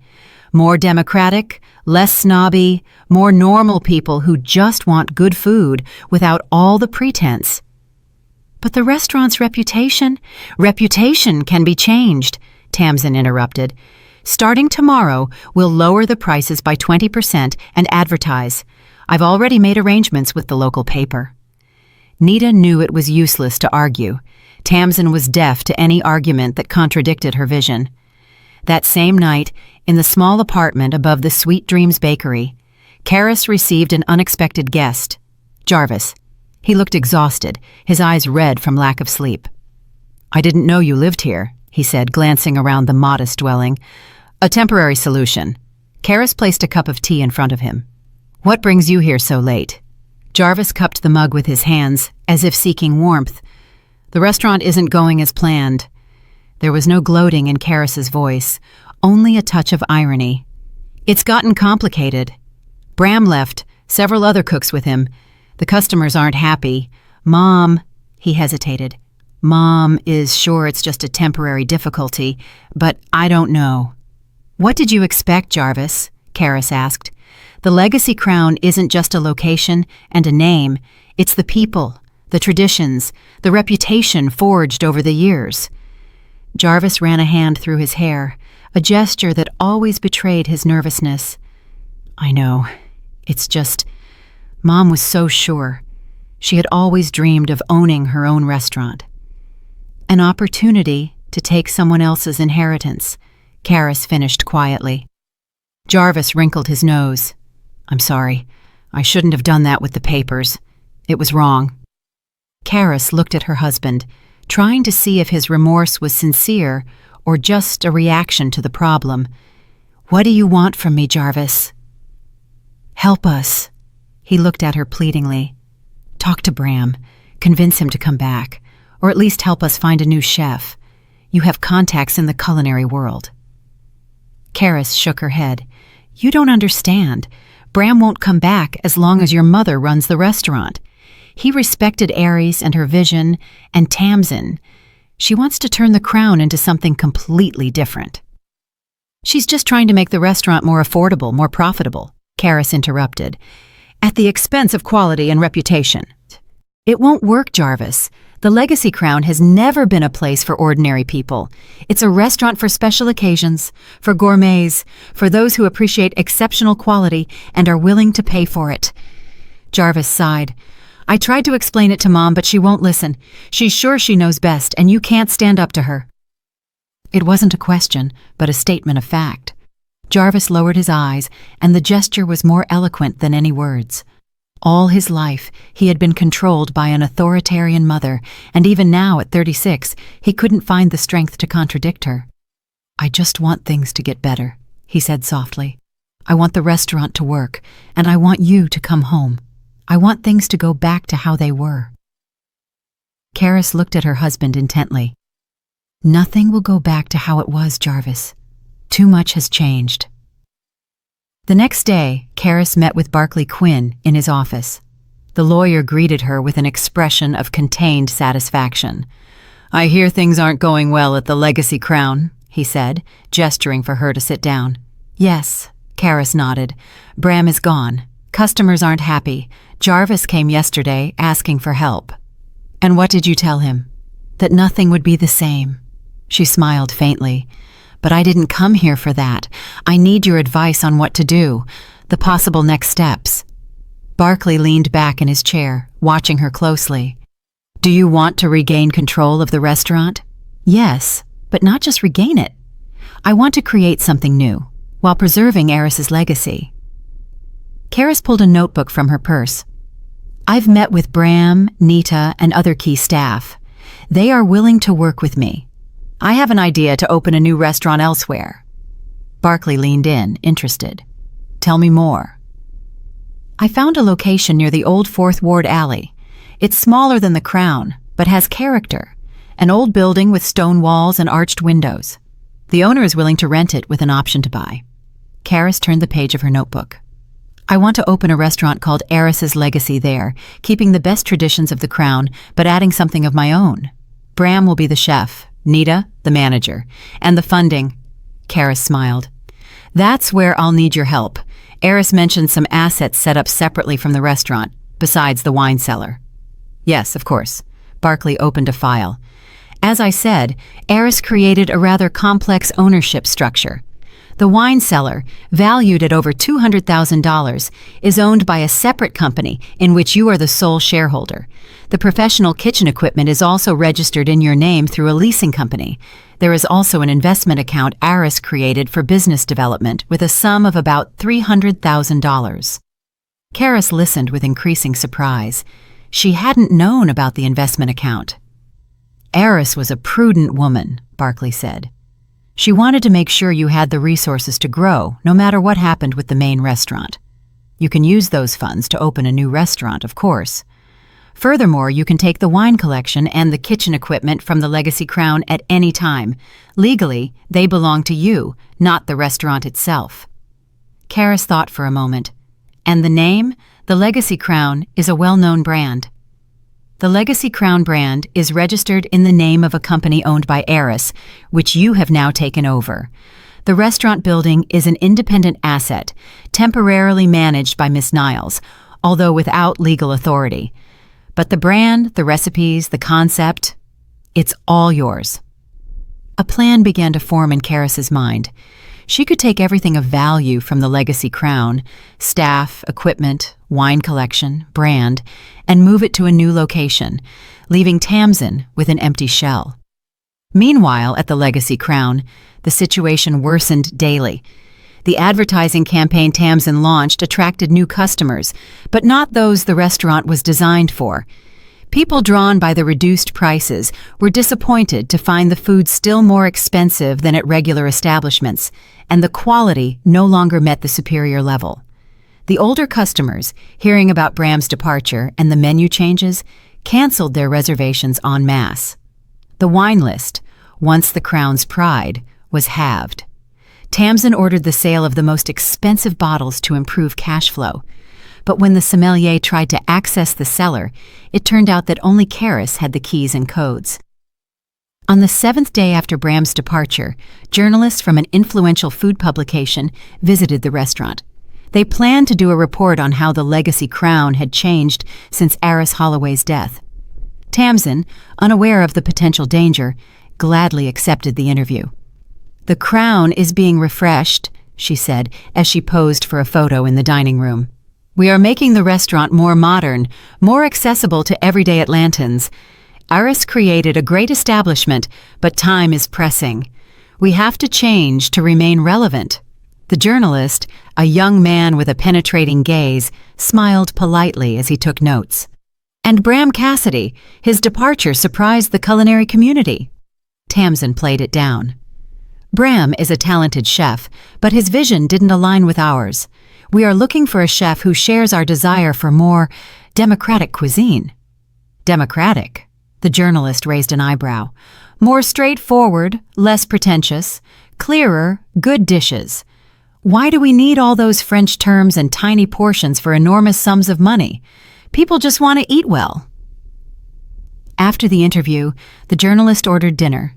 More democratic, less snobby, more normal people who just want good food without all the pretense. But the restaurant's reputation can be changed, Tamsin interrupted. Starting tomorrow, we'll lower the prices by 20% and advertise. I've already made arrangements with the local paper. Nita knew it was useless to argue. Tamsin was deaf to any argument that contradicted her vision. That same night, in the small apartment above the Sweet Dreams Bakery, Karis received an unexpected guest, Jarvis. He looked exhausted, his eyes red from lack of sleep. "I didn't know you lived here," he said, glancing around the modest dwelling. "A temporary solution." Karis placed a cup of tea in front of him. "What brings you here so late?" Jarvis cupped the mug with his hands, as if seeking warmth. "The restaurant isn't going as planned." There was no gloating in Karis's voice, only a touch of irony. "It's gotten complicated. Bram left, several other cooks with him. The customers aren't happy. Mom," he hesitated, "Mom is sure it's just a temporary difficulty, but I don't know." "What did you expect, Jarvis?" Karis asked. "The Legacy Crown isn't just a location and a name. It's the people, the traditions, the reputation forged over the years." Jarvis ran a hand through his hair, a gesture that always betrayed his nervousness. "I know. It's just, Mom was so sure. She had always dreamed of owning her own restaurant. An opportunity to take someone else's inheritance," Karis finished quietly. Jarvis wrinkled his nose. "I'm sorry. I shouldn't have done that with the papers. It was wrong." Karis looked at her husband, trying to see if his remorse was sincere or just a reaction to the problem. "What do you want from me, Jarvis?" "Help us." He looked at her pleadingly. "Talk to Bram. Convince him to come back. Or at least help us find a new chef. You have contacts in the culinary world." Karis shook her head. "You don't understand. Bram won't come back as long as your mother runs the restaurant. He respected Aries and her vision, and Tamsin. She wants to turn the Crown into something completely different." "She's just trying to make the restaurant more affordable, more profitable," Karis interrupted, "at the expense of quality and reputation." "It won't work, Jarvis. The Legacy Crown has never been a place for ordinary people. It's a restaurant for special occasions, for gourmets, for those who appreciate exceptional quality and are willing to pay for it." Jarvis sighed. "I tried to explain it to Mom, but she won't listen. She's sure she knows best, and you can't stand up to her." It wasn't a question, but a statement of fact. Jarvis lowered his eyes, and the gesture was more eloquent than any words. All his life, he had been controlled by an authoritarian mother, and even now, at 36, he couldn't find the strength to contradict her. "I just want things to get better," he said softly. "I want the restaurant to work, and I want you to come home. I want things to go back to how they were." Karis looked at her husband intently. "Nothing will go back to how it was, Jarvis. Too much has changed." The next day, Karis met with Barclay Quinn in his office. The lawyer greeted her with an expression of contained satisfaction. "I hear things aren't going well at the Legacy Crown," he said, gesturing for her to sit down. "Yes," Karis nodded. "Bram is gone. Customers aren't happy. Jarvis came yesterday asking for help." "And what did you tell him?" "That nothing would be the same." She smiled faintly. "But I didn't come here for that. I need your advice on what to do, the possible next steps." Barclay leaned back in his chair, watching her closely. "Do you want to regain control of the restaurant?" "Yes, but not just regain it. I want to create something new, while preserving Aris's legacy." Karis pulled a notebook from her purse. "I've met with Bram, Nita, and other key staff. They are willing to work with me. I have an idea to open a new restaurant elsewhere." Barclay leaned in, interested. "Tell me more." "I found a location near the old Fourth Ward alley. It's smaller than the Crown, but has character. An old building with stone walls and arched windows. The owner is willing to rent it with an option to buy. Karis turned the page of her notebook. I want to open a restaurant called Eris's Legacy there, keeping the best traditions of the Crown, but adding something of my own. Bram will be the chef, Nita, the manager, and the funding. Karis smiled. That's where I'll need your help. Eris mentioned some assets set up separately from the restaurant, besides the wine cellar. Yes, of course. Barclay opened a file. As I said, Eris created a rather complex ownership structure. The wine cellar, valued at over $200,000, is owned by a separate company in which you are the sole shareholder. The professional kitchen equipment is also registered in your name through a leasing company. There is also an investment account Eris created for business development with a sum of about $300,000. Karis listened with increasing surprise. She hadn't known about the investment account. Eris was a prudent woman, Barclay said. She wanted to make sure you had the resources to grow, no matter what happened with the main restaurant. You can use those funds to open a new restaurant, of course. Furthermore, you can take the wine collection and the kitchen equipment from the Legacy Crown at any time. Legally, they belong to you, not the restaurant itself. Karis thought for a moment. And the name, the Legacy Crown, is a well-known brand. The Legacy Crown brand is registered in the name of a company owned by Eris, which you have now taken over. The restaurant building is an independent asset, temporarily managed by Miss Niles, although without legal authority. But the brand, the recipes, the concept, it's all yours. A plan began to form in Karis's mind. She could take everything of value from the Legacy Crown, staff, equipment, wine collection, brand, and move it to a new location, leaving Tamsin with an empty shell. Meanwhile, at the Legacy Crown, the situation worsened daily. The advertising campaign Tamsin launched attracted new customers, but not those the restaurant was designed for. People drawn by the reduced prices were disappointed to find the food still more expensive than at regular establishments, and the quality no longer met the superior level. The older customers, hearing about Bram's departure and the menu changes, canceled their reservations en masse. The wine list, once the Crown's pride, was halved. Tamsin ordered the sale of the most expensive bottles to improve cash flow. But when the sommelier tried to access the cellar, it turned out that only Karis had the keys and codes. On the 7th day after Bram's departure, journalists from an influential food publication visited the restaurant. They planned to do a report on how the Legacy Crown had changed since Eris Holloway's death. Tamsin, unaware of the potential danger, gladly accepted the interview. "The Crown is being refreshed," she said as she posed for a photo in the dining room. "We are making the restaurant more modern, more accessible to everyday Atlantans. Eris created a great establishment, but time is pressing. We have to change to remain relevant." The journalist, a young man with a penetrating gaze, smiled politely as he took notes. And Bram Cassidy, his departure surprised the culinary community. Tamsin played it down. "Bram is a talented chef, but his vision didn't align with ours. We are looking for a chef who shares our desire for more democratic cuisine." "Democratic?" The journalist raised an eyebrow. "More straightforward, less pretentious, clearer, good dishes. Why do we need all those French terms and tiny portions for enormous sums of money? People just want to eat well." After the interview, the journalist ordered dinner.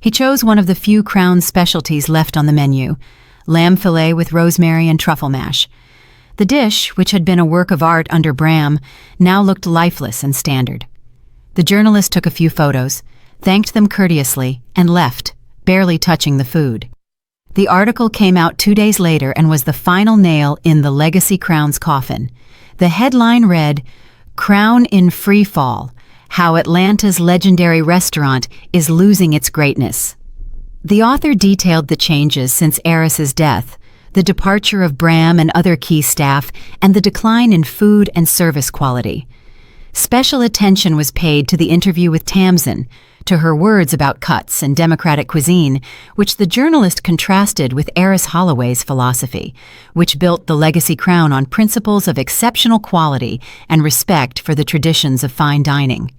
He chose one of the few Crown specialties left on the menu, lamb fillet with rosemary and truffle mash. The dish, which had been a work of art under Bram, now looked lifeless and standard. The journalist took a few photos, thanked them courteously, and left, barely touching the food. The article came out 2 days later and was the final nail in the Legacy Crown's coffin. The headline read, "Crown in Free Fall: How Atlanta's Legendary Restaurant is Losing Its Greatness." The author detailed the changes since Eris's death, the departure of Bram and other key staff, and the decline in food and service quality. Special attention was paid to the interview with Tamsin, to her words about cuts and democratic cuisine, which the journalist contrasted with Eris Holloway's philosophy, which built the Legacy Crown on principles of exceptional quality and respect for the traditions of fine dining.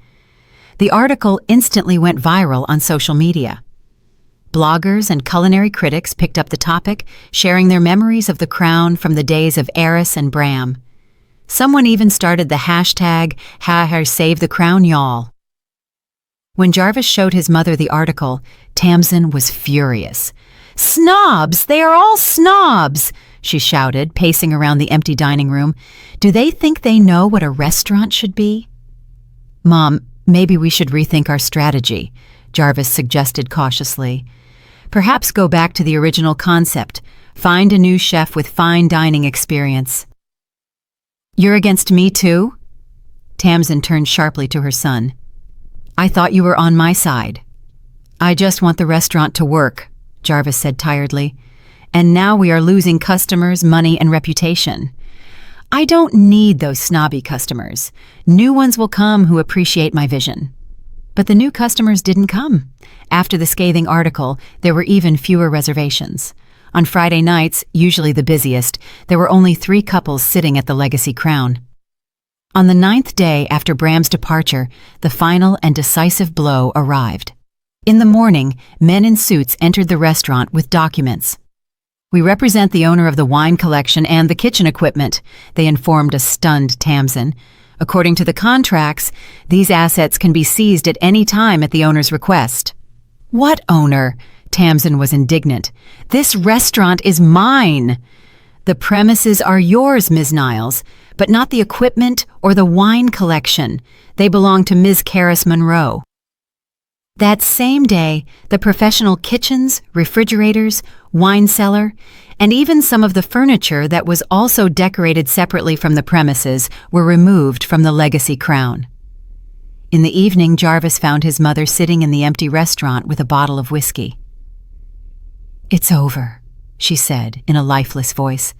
The article instantly went viral on social media. Bloggers and culinary critics picked up the topic, sharing their memories of the crown from the days of Eris and Bram. Someone even started the hashtag #SaveTheCrownYall. When Jarvis showed his mother the article, Tamsin was furious. "Snobs! They are all snobs!" she shouted, pacing around the empty dining room. "Do they think they know what a restaurant should be?" "Mom, maybe we should rethink our strategy," Jarvis suggested cautiously. "Perhaps go back to the original concept. Find a new chef with fine dining experience." "You're against me too?" Tamsin turned sharply to her son. "I thought you were on my side." "I just want the restaurant to work," Jarvis said tiredly. "And now we are losing customers, money, and reputation." "I don't need those snobby customers. New ones will come who appreciate my vision." But the new customers didn't come. After the scathing article, there were even fewer reservations. On Friday nights, usually the busiest, there were only 3 couples sitting at the Legacy Crown. On the 9th day after Bram's departure, the final and decisive blow arrived. In the morning, men in suits entered the restaurant with documents. "We represent the owner of the wine collection and the kitchen equipment," they informed a stunned Tamsin. "According to the contracts, these assets can be seized at any time at the owner's request." "What owner?" Tamsin was indignant. "This restaurant is mine." "The premises are yours, Ms. Niles, but not the equipment or the wine collection. They belong to Ms. Karis Monroe." That same day, the professional kitchens, refrigerators, wine cellar, and even some of the furniture that was also decorated separately from the premises were removed from the Legacy Crown. In the evening, Jarvis found his mother sitting in the empty restaurant with a bottle of whiskey. "It's over," she said in a lifeless voice.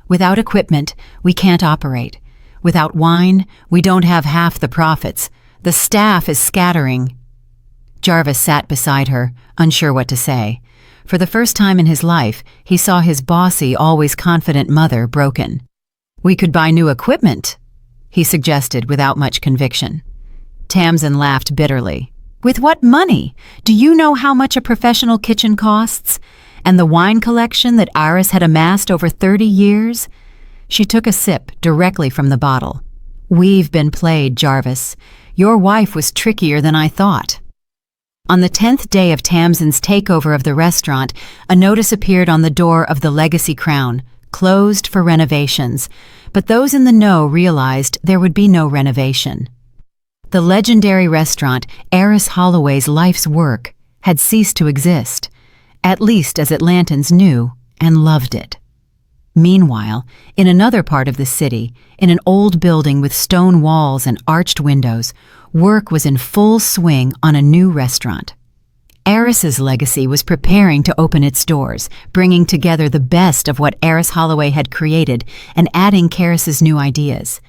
"Without equipment, we can't operate. Without wine, we don't have half the profits. The staff is scattering." Jarvis sat beside her, unsure what to say. For the first time in his life, he saw his bossy, always confident mother broken. "We could buy new equipment," he suggested without much conviction. Tamsin laughed bitterly. "With what money? Do you know how much a professional kitchen costs? And the wine collection that Iris had amassed over 30 years? She took a sip directly from the bottle. "We've been played, Jarvis. Your wife was trickier than I thought." On the 10th day of Tamsin's takeover of the restaurant, a notice appeared on the door of the Legacy Crown, closed for renovations, but those in the know realized there would be no renovation. The legendary restaurant, Eris Holloway's life's work, had ceased to exist, at least as Atlantans knew and loved it. Meanwhile, in another part of the city, in an old building with stone walls and arched windows, work was in full swing on a new restaurant. Eris's Legacy was preparing to open its doors, bringing together the best of what Eris Holloway had created and adding Karis's new ideas.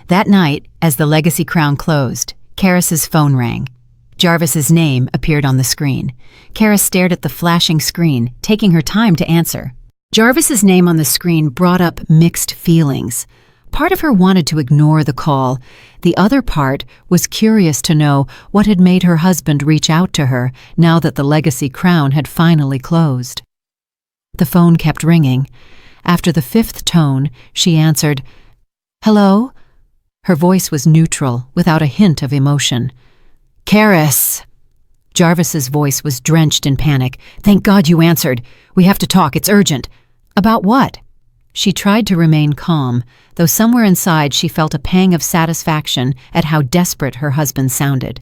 That night, as the Legacy Crown closed, Karis's phone rang. Jarvis's name appeared on the screen. Karis stared at the flashing screen, taking her time to answer. Jarvis's name on the screen brought up mixed feelings. Part of her wanted to ignore the call. The other part was curious to know what had made her husband reach out to her now that the Legacy Crown had finally closed. The phone kept ringing. After the 5th tone, she answered, "Hello?" Her voice was neutral, without a hint of emotion. "Karis!" Jarvis's voice was drenched in panic. "Thank God you answered. We have to talk. It's urgent." "About what?" She tried to remain calm, though somewhere inside she felt a pang of satisfaction at how desperate her husband sounded.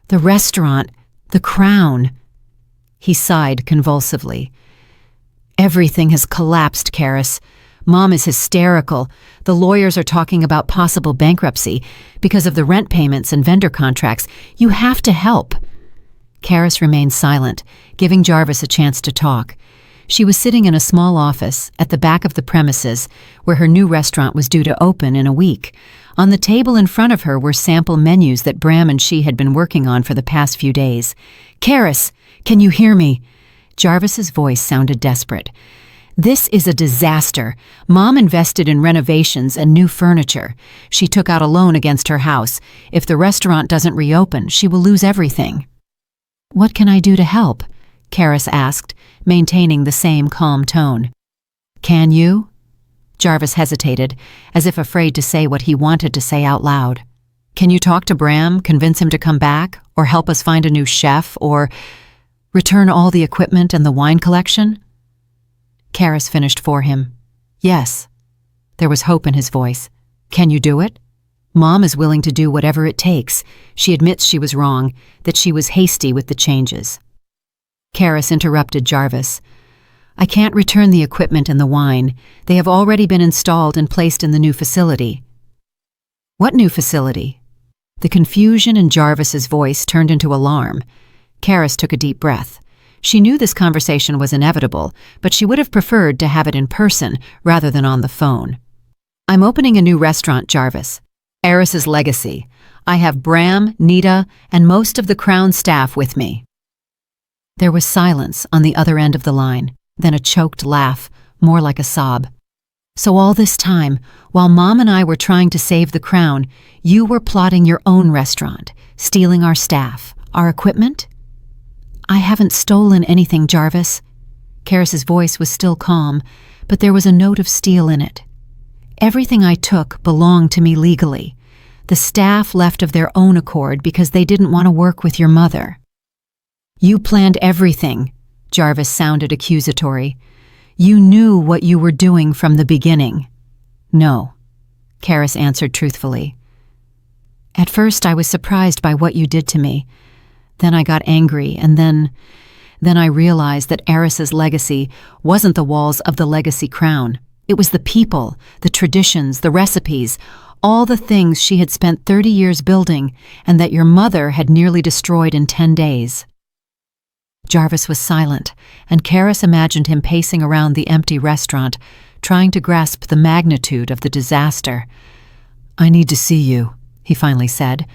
"The restaurant, the Crown." He sighed convulsively. "Everything has collapsed, Karis. Mom is hysterical. The lawyers are talking about possible bankruptcy because of the rent payments and vendor contracts. You have to help." Karis remained silent, giving Jarvis a chance to talk. She was sitting in a small office at the back of the premises where her new restaurant was due to open in a week. On the table in front of her were sample menus that Bram and she had been working on for the past few days. "Karis, can you hear me?" Jarvis's voice sounded desperate. "This is a disaster. Mom invested in renovations and new furniture. She took out a loan against her house. If the restaurant doesn't reopen, she will lose everything." "What can I do to help?" Karis asked, maintaining the same calm tone. Can you? Jarvis hesitated, as if afraid to say what he wanted to say out loud. Can you talk to Bram, convince him to come back, or help us find a new chef, or return all the equipment and the wine collection? Karis finished for him. Yes. There was hope in his voice. Can you do it? Mom is willing to do whatever it takes. She admits she was wrong, that she was hasty with the changes. Karis interrupted Jarvis. I can't return the equipment and the wine. They have already been installed and placed in the new facility. What new facility? The confusion in Jarvis's voice turned into alarm. Karis took a deep breath. She knew this conversation was inevitable, but she would have preferred to have it in person rather than on the phone. I'm opening a new restaurant, Jarvis. Eris's Legacy. I have Bram, Nita, and most of the Crown staff with me. There was silence on the other end of the line, then a choked laugh, more like a sob. So all this time, while Mom and I were trying to save the Crown, you were plotting your own restaurant, stealing our staff, our equipment? I haven't stolen anything, Jarvis. Karis's voice was still calm, but there was a note of steel in it. Everything I took belonged to me legally. The staff left of their own accord because they didn't want to work with your mother. You planned everything, Jarvis sounded accusatory. You knew what you were doing from the beginning. No, Karis answered truthfully. At first I was surprised by what you did to me. Then I got angry, and then I realized that Eris's legacy wasn't the walls of the Legacy Crown. It was the people, the traditions, the recipes, all the things she had spent 30 years building and that your mother had nearly destroyed in 10 days. Jarvis was silent, and Karis imagined him pacing around the empty restaurant, trying to grasp the magnitude of the disaster. I need to see you, he finally said.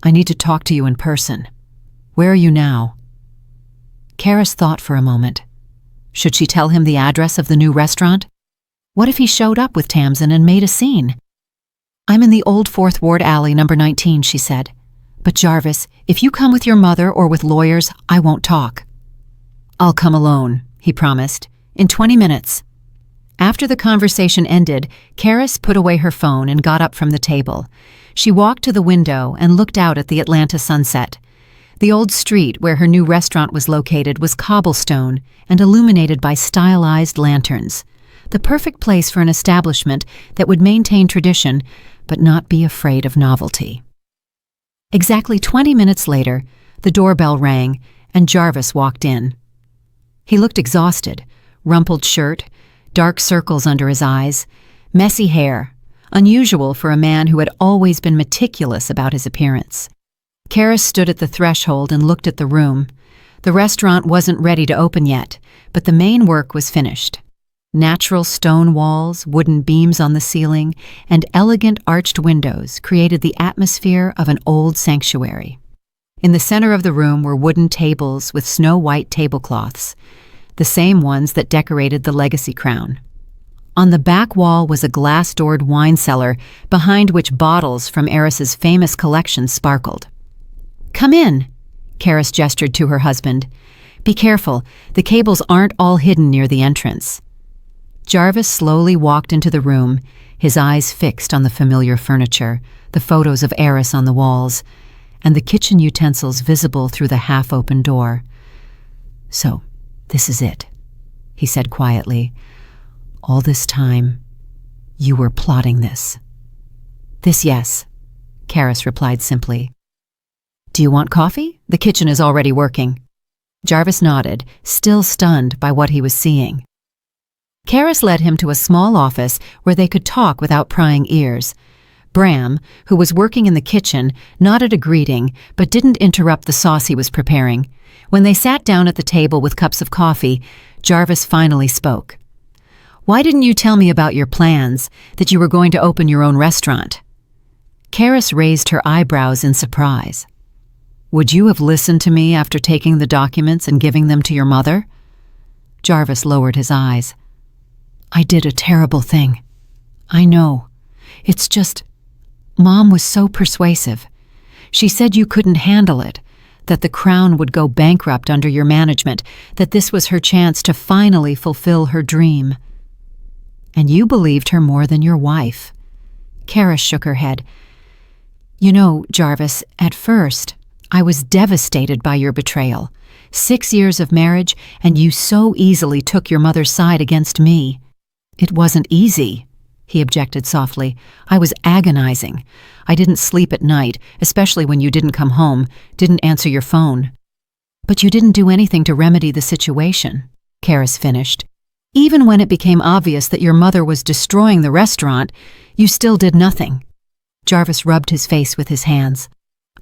I need to talk to you in person. Where are you now? Karis thought for a moment. Should she tell him the address of the new restaurant? What if he showed up with Tamsin and made a scene? I'm in the old 4th Ward alley, number 19, she said. But Jarvis, if you come with your mother or with lawyers, I won't talk. I'll come alone, he promised, in 20 minutes. After the conversation ended, Karis put away her phone and got up from the table. She walked to the window and looked out at the Atlanta sunset. The old street where her new restaurant was located was cobblestone and illuminated by stylized lanterns. The perfect place for an establishment that would maintain tradition but not be afraid of novelty. Exactly 20 minutes later, the doorbell rang and Jarvis walked in. He looked exhausted, rumpled shirt, dark circles under his eyes, messy hair, unusual for a man who had always been meticulous about his appearance. Karis stood at the threshold and looked at the room. The restaurant wasn't ready to open yet, but the main work was finished. Natural stone walls, wooden beams on the ceiling, and elegant arched windows created the atmosphere of an old sanctuary. In the center of the room were wooden tables with snow-white tablecloths, the same ones that decorated the Legacy Crown. On the back wall was a glass-doored wine cellar, behind which bottles from Eris's famous collection sparkled. Come in, Karis gestured to her husband. Be careful, the cables aren't all hidden near the entrance. Jarvis slowly walked into the room, his eyes fixed on the familiar furniture, the photos of Eris on the walls, and the kitchen utensils visible through the half-open door. So, this is it, he said quietly. All this time, you were plotting this. This, yes, Karis replied simply. Do you want coffee? The kitchen is already working. Jarvis nodded, still stunned by what he was seeing. Karis led him to a small office where they could talk without prying ears. Bram, who was working in the kitchen, nodded a greeting but didn't interrupt the sauce he was preparing. When they sat down at the table with cups of coffee, Jarvis finally spoke. Why didn't you tell me about your plans, that you were going to open your own restaurant? Karis raised her eyebrows in surprise. Would you have listened to me after taking the documents and giving them to your mother? Jarvis lowered his eyes. I did a terrible thing. I know. It's just, Mom was so persuasive. She said you couldn't handle it, that the Crown would go bankrupt under your management, that this was her chance to finally fulfill her dream. And you believed her more than your wife. Karis shook her head. You know, Jarvis, at first, I was devastated by your betrayal. 6 years of marriage, and you so easily took your mother's side against me. It wasn't easy, he objected softly. I was agonizing. I didn't sleep at night, especially when you didn't come home, didn't answer your phone. But you didn't do anything to remedy the situation, Karis finished. Even when it became obvious that your mother was destroying the restaurant, you still did nothing. Jarvis rubbed his face with his hands.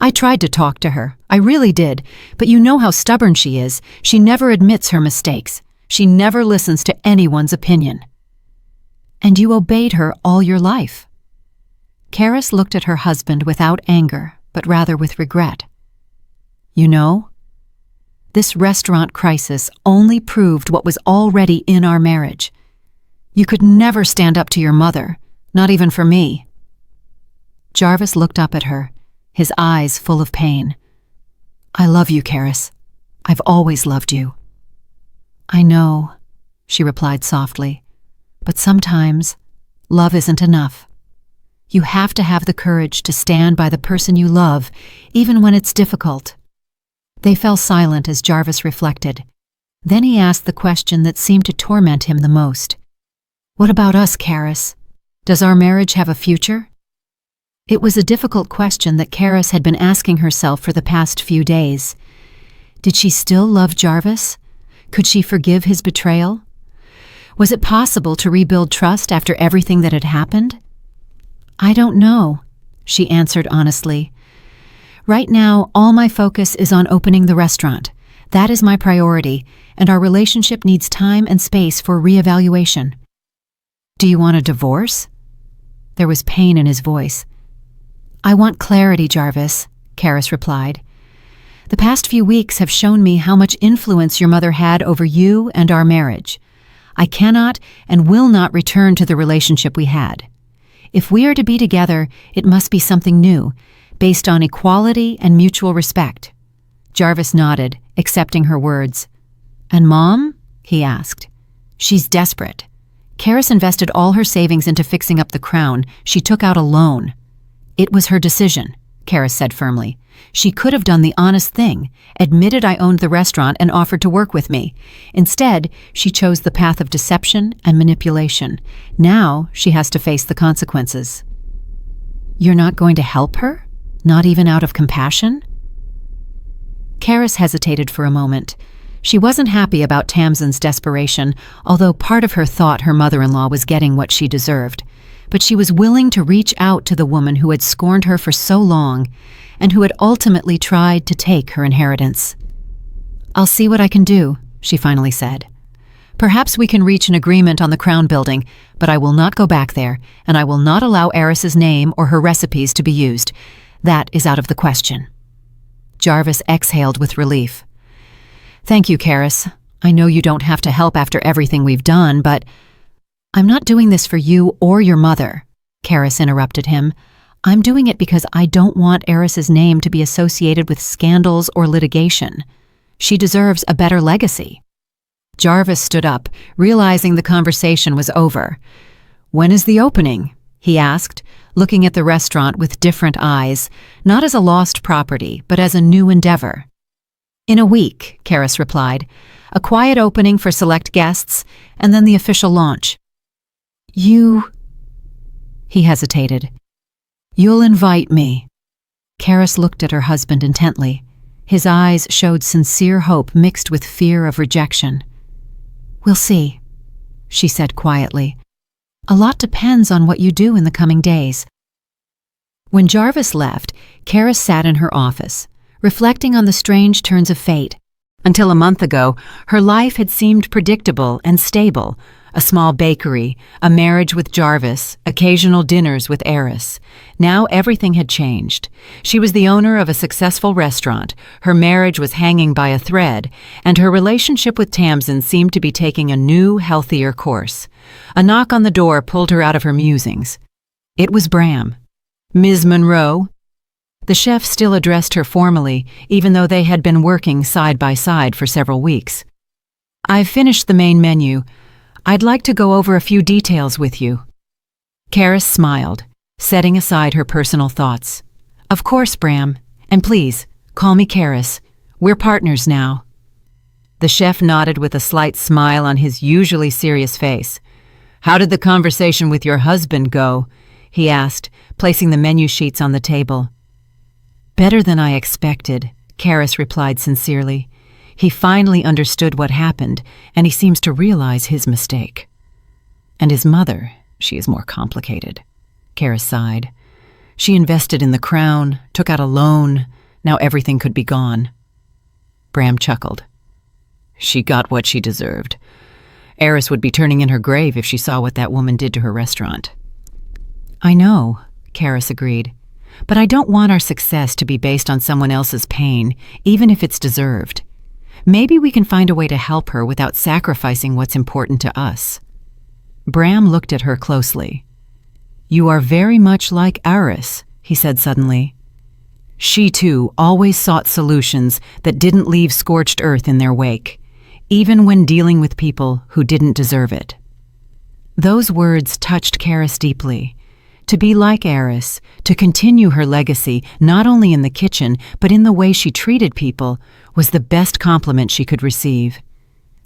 I tried to talk to her. I really did. But you know how stubborn she is. She never admits her mistakes. She never listens to anyone's opinion. And you obeyed her all your life. Karis looked at her husband without anger, but rather with regret. You know, this restaurant crisis only proved what was already in our marriage. You could never stand up to your mother, not even for me. Jarvis looked up at her, his eyes full of pain. I love you, Karis. I've always loved you. I know, she replied softly, but sometimes love isn't enough. You have to have the courage to stand by the person you love, even when it's difficult. They fell silent as Jarvis reflected. Then he asked the question that seemed to torment him the most. What about us, Karis? Does our marriage have a future? It was a difficult question that Karis had been asking herself for the past few days. Did she still love Jarvis? Could she forgive his betrayal? Was it possible to rebuild trust after everything that had happened? I don't know, she answered honestly. Right now, all my focus is on opening the restaurant. That is my priority, and our relationship needs time and space for reevaluation. Do you want a divorce? There was pain in his voice. I want clarity, Jarvis, Karis replied. The past few weeks have shown me how much influence your mother had over you and our marriage. I cannot and will not return to the relationship we had. If we are to be together, it must be something new, based on equality and mutual respect. Jarvis nodded, accepting her words. And Mom? He asked. She's desperate. Karis invested all her savings into fixing up the Crown. She took out a loan. It was her decision, Karis said firmly. She could have done the honest thing, admitted I owned the restaurant and offered to work with me. Instead, she chose the path of deception and manipulation. Now she has to face the consequences. You're not going to help her? Not even out of compassion? Karis hesitated for a moment. She wasn't happy about Tamsin's desperation, although part of her thought her mother-in-law was getting what she deserved. But she was willing to reach out to the woman who had scorned her for so long and who had ultimately tried to take her inheritance. I'll see what I can do, she finally said. Perhaps we can reach an agreement on the Crown building, but I will not go back there, and I will not allow Eris's name or her recipes to be used. That is out of the question. Jarvis exhaled with relief. Thank you, Karis. I know you don't have to help after everything we've done, but I'm not doing this for you or your mother, Karis interrupted him. I'm doing it because I don't want Eris's name to be associated with scandals or litigation. She deserves a better legacy. Jarvis stood up, realizing the conversation was over. When is the opening? He asked, looking at the restaurant with different eyes, not as a lost property, but as a new endeavor. In a week, Karis replied. A quiet opening for select guests, and then the official launch. He hesitated. You'll invite me. Karis looked at her husband intently. His eyes showed sincere hope mixed with fear of rejection. We'll see, she said quietly. A lot depends on what you do in the coming days. When Jarvis left, Karis sat in her office, reflecting on the strange turns of fate. Until a month ago, her life had seemed predictable and stable. A small bakery, a marriage with Jarvis, occasional dinners with Eris. Now everything had changed. She was the owner of a successful restaurant, her marriage was hanging by a thread, and her relationship with Tamsin seemed to be taking a new, healthier course. A knock on the door pulled her out of her musings. It was Bram. Ms. Monroe? The chef still addressed her formally, even though they had been working side by side for several weeks. "I've finished the main menu. I'd like to go over a few details with you." Karis smiled, setting aside her personal thoughts. "Of course, Bram. And please, call me Karis. We're partners now." The chef nodded with a slight smile on his usually serious face. "How did the conversation with your husband go?" he asked, placing the menu sheets on the table. "Better than I expected," Karis replied sincerely. "He finally understood what happened, and he seems to realize his mistake. And his mother, she is more complicated." Karis sighed. "She invested in the crown, took out a loan. Now everything could be gone." Bram chuckled. "She got what she deserved. Eris would be turning in her grave if she saw what that woman did to her restaurant." "I know," Karis agreed. "But I don't want our success to be based on someone else's pain, even if it's deserved. Maybe we can find a way to help her without sacrificing what's important to us." Bram looked at her closely. "You are very much like Eris," he said suddenly. "She, too, always sought solutions that didn't leave scorched earth in their wake, even when dealing with people who didn't deserve it." Those words touched Karis deeply. To be like Eris, to continue her legacy not only in the kitchen but in the way she treated people, was the best compliment she could receive.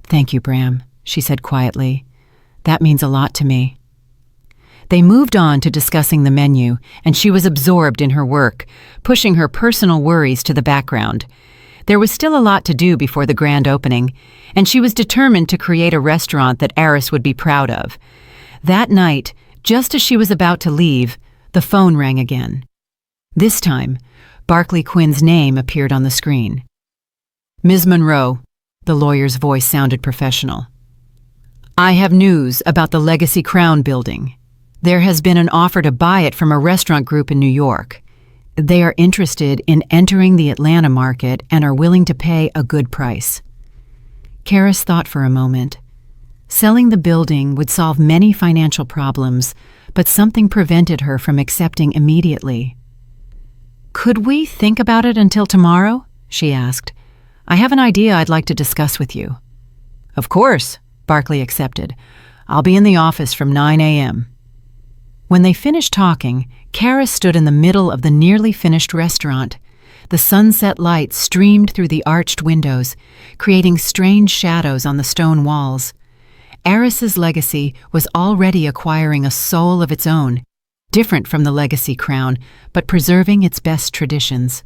"Thank you, Bram," she said quietly. "That means a lot to me." They moved on to discussing the menu, and she was absorbed in her work, pushing her personal worries to the background. There was still a lot to do before the grand opening, and she was determined to create a restaurant that Eris would be proud of. That night, just as she was about to leave, the phone rang again. This time, Barclay Quinn's name appeared on the screen. "Ms. Monroe," the lawyer's voice sounded professional. "I have news about the Legacy Crown building. There has been an offer to buy it from a restaurant group in New York. They are interested in entering the Atlanta market and are willing to pay a good price." Karis thought for a moment. Selling the building would solve many financial problems, but something prevented her from accepting immediately. "Could we think about it until tomorrow?" she asked. "I have an idea I'd like to discuss with you." "Of course," Barclay accepted. "I'll be in the office from 9 a.m. When they finished talking, Karis stood in the middle of the nearly finished restaurant. The sunset light streamed through the arched windows, creating strange shadows on the stone walls. Eris's legacy was already acquiring a soul of its own, different from the Legacy Crown, but preserving its best traditions.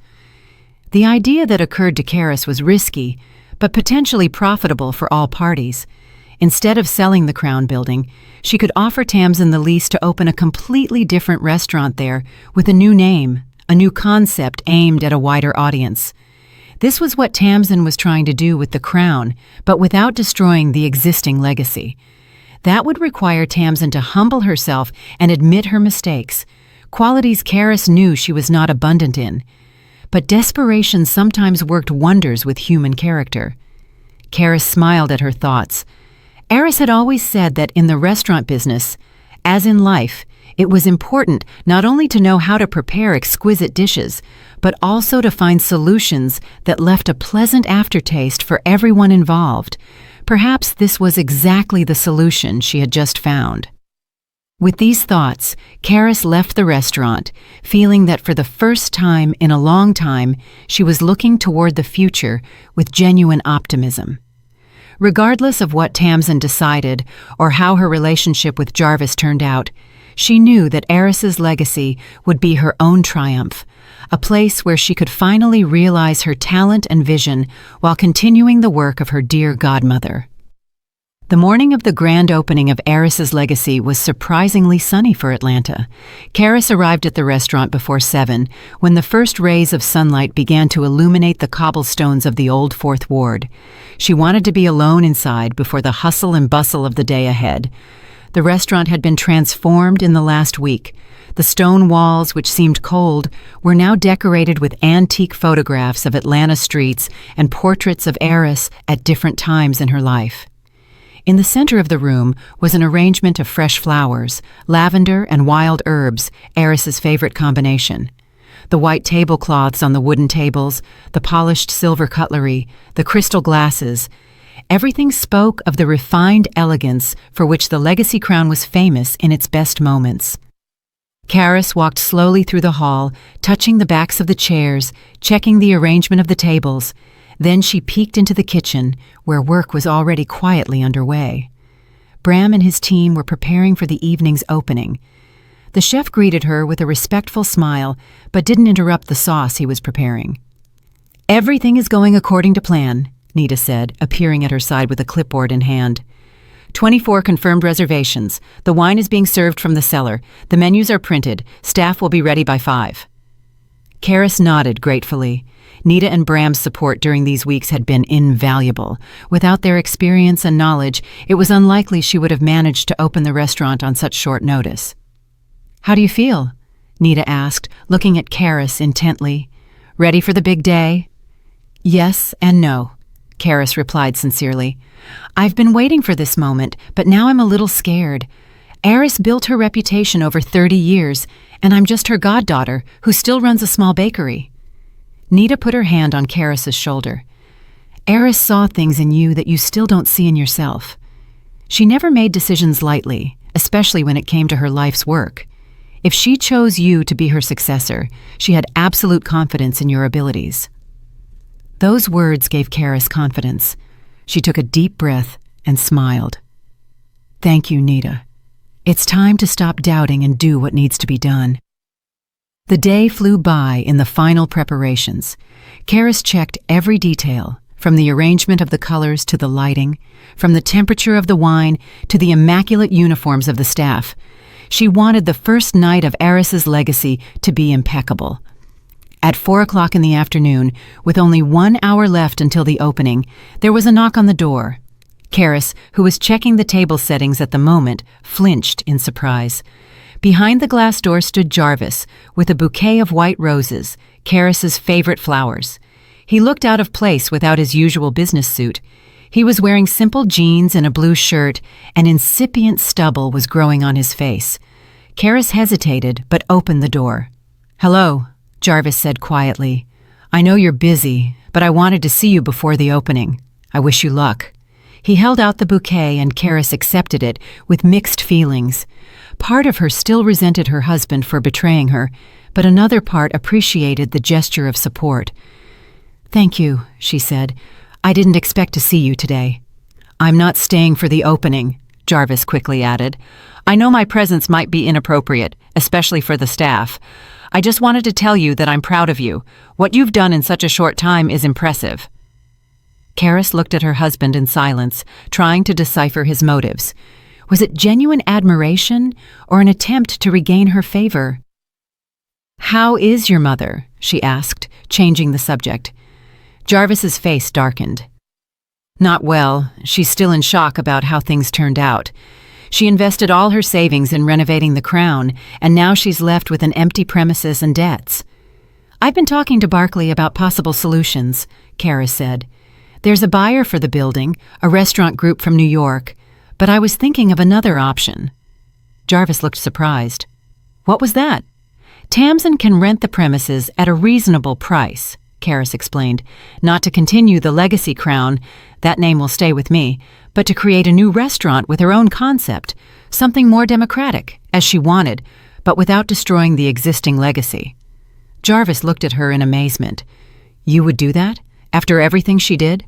The idea that occurred to Karis was risky, but potentially profitable for all parties. Instead of selling the Crown building, she could offer Tamsin the lease to open a completely different restaurant there with a new name, a new concept aimed at a wider audience. This was what Tamsin was trying to do with the Crown, but without destroying the existing legacy. That would require Tamsin to humble herself and admit her mistakes, qualities Karis knew she was not abundant in. But desperation sometimes worked wonders with human character. Karis smiled at her thoughts. Eris had always said that in the restaurant business, as in life, it was important not only to know how to prepare exquisite dishes, but also to find solutions that left a pleasant aftertaste for everyone involved. Perhaps this was exactly the solution she had just found. With these thoughts, Karis left the restaurant, feeling that for the first time in a long time, she was looking toward the future with genuine optimism. Regardless of what Tamsin decided or how her relationship with Jarvis turned out, she knew that Eris's legacy would be her own triumph, a place where she could finally realize her talent and vision while continuing the work of her dear godmother. The morning of the grand opening of Eris's legacy was surprisingly sunny for Atlanta. Karis arrived at the restaurant before 7, when the first rays of sunlight began to illuminate the cobblestones of the old Fourth Ward. She wanted to be alone inside before the hustle and bustle of the day ahead. The restaurant had been transformed in the last week. The stone walls, which seemed cold, were now decorated with antique photographs of Atlanta streets and portraits of Eris at different times in her life. In the center of the room was an arrangement of fresh flowers, lavender and wild herbs, Eris's favorite combination. The white tablecloths on the wooden tables, the polished silver cutlery, the crystal glasses. Everything spoke of the refined elegance for which the Legacy Crown was famous in its best moments. Karis walked slowly through the hall, touching the backs of the chairs, checking the arrangement of the tables. Then she peeked into the kitchen, where work was already quietly underway. Bram and his team were preparing for the evening's opening. The chef greeted her with a respectful smile, but didn't interrupt the sauce he was preparing. "Everything is going according to plan," Nita said, appearing at her side with a clipboard in hand. 24 confirmed reservations. The wine is being served from the cellar. The menus are printed. Staff will be ready by 5. Karis nodded gratefully. Nita and Bram's support during these weeks had been invaluable. Without their experience and knowledge, it was unlikely she would have managed to open the restaurant on such short notice. "How do you feel?" Nita asked, looking at Karis intently. "Ready for the big day?" "Yes and no," Karis replied sincerely. "I've been waiting for this moment, but now I'm a little scared. Eris built her reputation over 30 years, and I'm just her goddaughter, who still runs a small bakery." Nita put her hand on Karis's shoulder. "Eris saw things in you that you still don't see in yourself. She never made decisions lightly, especially when it came to her life's work. If she chose you to be her successor, she had absolute confidence in your abilities." Those words gave Karis confidence. She took a deep breath and smiled. "Thank you, Nita. It's time to stop doubting and do what needs to be done." The day flew by in the final preparations. Karis checked every detail, from the arrangement of the colors to the lighting, from the temperature of the wine to the immaculate uniforms of the staff. She wanted the first night of Eris's legacy to be impeccable. At 4 o'clock in the afternoon, with only 1 hour left until the opening, there was a knock on the door. Karis, who was checking the table settings at the moment, flinched in surprise. Behind the glass door stood Jarvis, with a bouquet of white roses, Karis's favorite flowers. He looked out of place without his usual business suit. He was wearing simple jeans and a blue shirt, and incipient stubble was growing on his face. Karis hesitated, but opened the door. "Hello," Jarvis said quietly. "I know you're busy, but I wanted to see you before the opening. I wish you luck." He held out the bouquet and Karis accepted it with mixed feelings. Part of her still resented her husband for betraying her, but another part appreciated the gesture of support. "Thank you," she said. "I didn't expect to see you today." "I'm not staying for the opening," Jarvis quickly added. "I know my presence might be inappropriate, especially for the staff. I just wanted to tell you that I'm proud of you. What you've done in such a short time is impressive." Karis looked at her husband in silence, trying to decipher his motives. Was it genuine admiration or an attempt to regain her favor? "How is your mother?" she asked, changing the subject. Jarvis's face darkened. "Not well. She's still in shock about how things turned out. She invested all her savings in renovating the Crown, and now she's left with an empty premises and debts." "I've been talking to Barclay about possible solutions," Karis said. "There's a buyer for the building, a restaurant group from New York, but I was thinking of another option." Jarvis looked surprised. "What was that?" "Tamsin can rent the premises at a reasonable price," Karis explained. "Not to continue the Legacy Crown, that name will stay with me, but to create a new restaurant with her own concept, something more democratic, as she wanted, but without destroying the existing legacy." Jarvis looked at her in amazement. "You would do that? After everything she did?"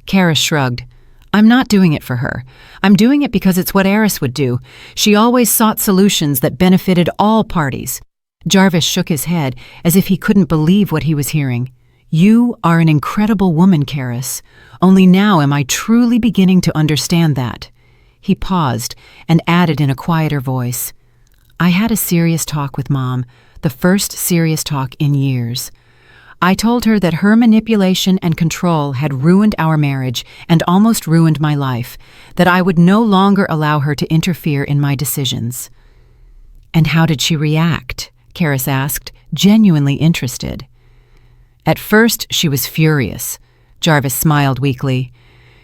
Karis shrugged. "I'm not doing it for her. I'm doing it because it's what Eris would do. She always sought solutions that benefited all parties." Jarvis shook his head as if he couldn't believe what he was hearing. "You are an incredible woman, Karis. Only now am I truly beginning to understand that." He paused and added in a quieter voice, "I had a serious talk with Mom, the first serious talk in years. I told her that her manipulation and control had ruined our marriage and almost ruined my life, that I would no longer allow her to interfere in my decisions." "And how did she react?" Karis asked, genuinely interested. "At first, she was furious." Jarvis smiled weakly.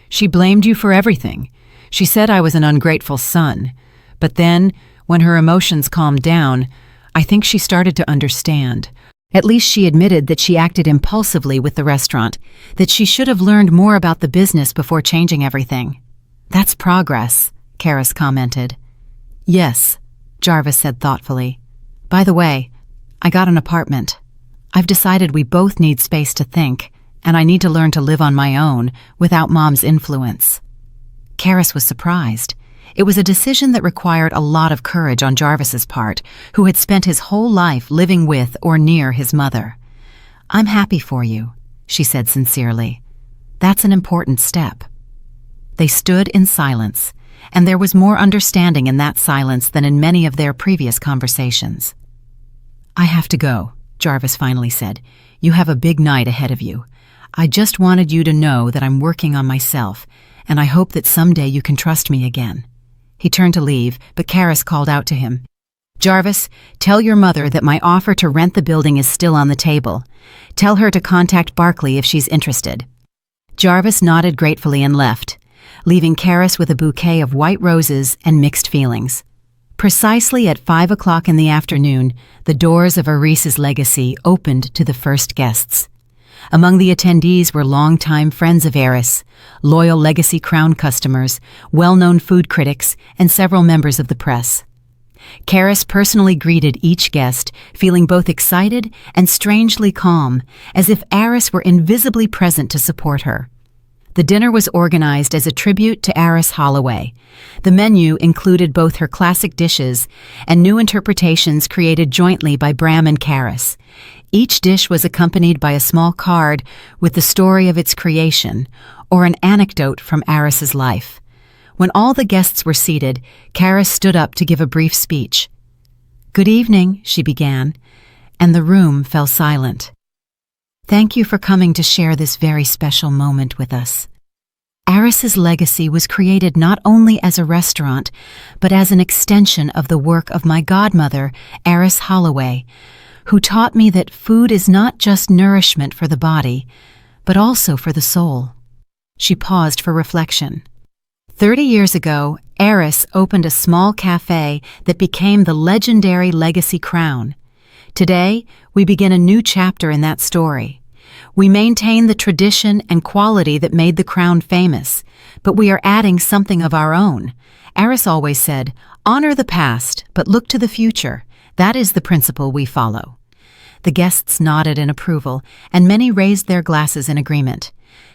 "She blamed you for everything. She said I was an ungrateful son. But then, when her emotions calmed down, I think she started to understand. At least she admitted that she acted impulsively with the restaurant, that she should have learned more about the business before changing everything. "That's progress," Karis commented. "Yes," Jarvis said thoughtfully. "By the way, I got an apartment. I've decided we both need space to think, and I need to learn to live on my own without Mom's influence." Karis was surprised. It was a decision that required a lot of courage on Jarvis's part, who had spent his whole life living with or near his mother. "I'm happy for you," she said sincerely. "That's an important step." They stood in silence, and there was more understanding in that silence than in many of their previous conversations. "I have to go," Jarvis finally said. "You have a big night ahead of you. I just wanted you to know that I'm working on myself, and I hope that someday you can trust me again." He turned to leave, but Karis called out to him. "Jarvis, tell your mother that my offer to rent the building is still on the table. Tell her to contact Barkley if she's interested." Jarvis nodded gratefully and left, leaving Karis with a bouquet of white roses and mixed feelings. Precisely at 5 o'clock in the afternoon, the doors of Aris's Legacy opened to the first guests. Among the attendees were longtime friends of Aris, loyal Legacy Crown customers, well-known food critics, and several members of the press. Karis personally greeted each guest, feeling both excited and strangely calm, as if Aris were invisibly present to support her. The dinner was organized as a tribute to Aris Holloway. The menu included both her classic dishes and new interpretations created jointly by Bram and Karis. Each dish was accompanied by a small card with the story of its creation or an anecdote from Aris's life. When all the guests were seated, Karis stood up to give a brief speech. "Good evening," she began, and the room fell silent. "Thank you for coming to share this very special moment with us." Aris's Legacy was created not only as a restaurant, but as an extension of the work of my godmother, Aris Holloway, who taught me that food is not just nourishment for the body, but also for the soul. She paused for reflection. 30 years ago, Aris opened a small cafe that became the legendary Legacy Crown. Today, we begin a new chapter in that story. We maintain the tradition and quality that made the Crown famous, but we are adding something of our own. Aris always said, "Honor the past, but look to the future." That is the principle we follow. The guests nodded in approval, and many raised their glasses in agreement.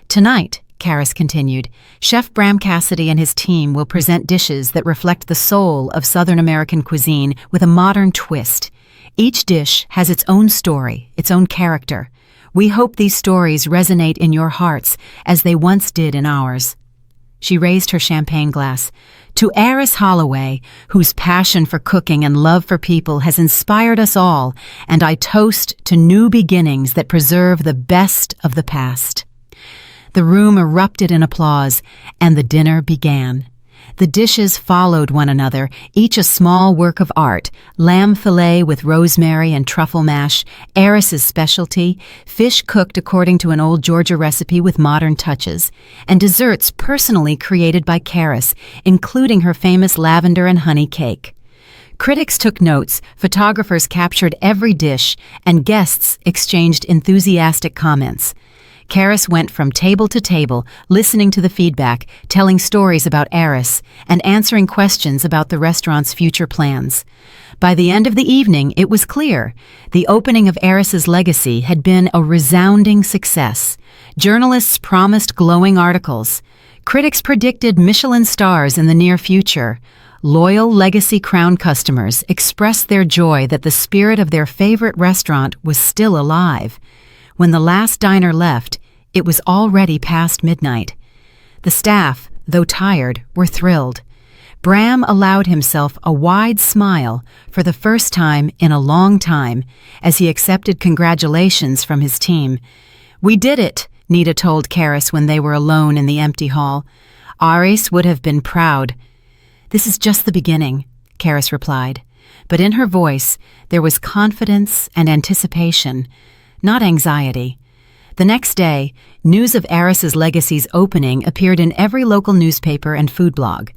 "Tonight," Karis continued, "Chef Bram Cassidy and his team will present dishes that reflect the soul of Southern American cuisine with a modern twist. Each dish has its own story, its own character. We hope these stories resonate in your hearts as they once did in ours." She raised her champagne glass. "To Aris Holloway, whose passion for cooking and love for people has inspired us all, and I toast to new beginnings that preserve the best of the past." The room erupted in applause, and the dinner began. The dishes followed one another, each a small work of art: lamb fillet with rosemary and truffle mash, Aris's specialty, fish cooked according to an old Georgia recipe with modern touches, and desserts personally created by Karis, including her famous lavender and honey cake. Critics took notes, photographers captured every dish, and guests exchanged enthusiastic comments. Karis went from table to table, listening to the feedback, telling stories about Aris, and answering questions about the restaurant's future plans. By the end of the evening, it was clear. The opening of Aris's Legacy had been a resounding success. Journalists promised glowing articles. Critics predicted Michelin stars in the near future. Loyal Legacy Crown customers expressed their joy that the spirit of their favorite restaurant was still alive. When the last diner left, it was already past midnight. The staff, though tired, were thrilled. Bram allowed himself a wide smile for the first time in a long time as he accepted congratulations from his team. "We did it," Nita told Karis when they were alone in the empty hall. "Aris would have been proud." "This is just the beginning," Karis replied. But in her voice, there was confidence and anticipation, not anxiety. The next day, news of Aris's Legacy's opening appeared in every local newspaper and food blog.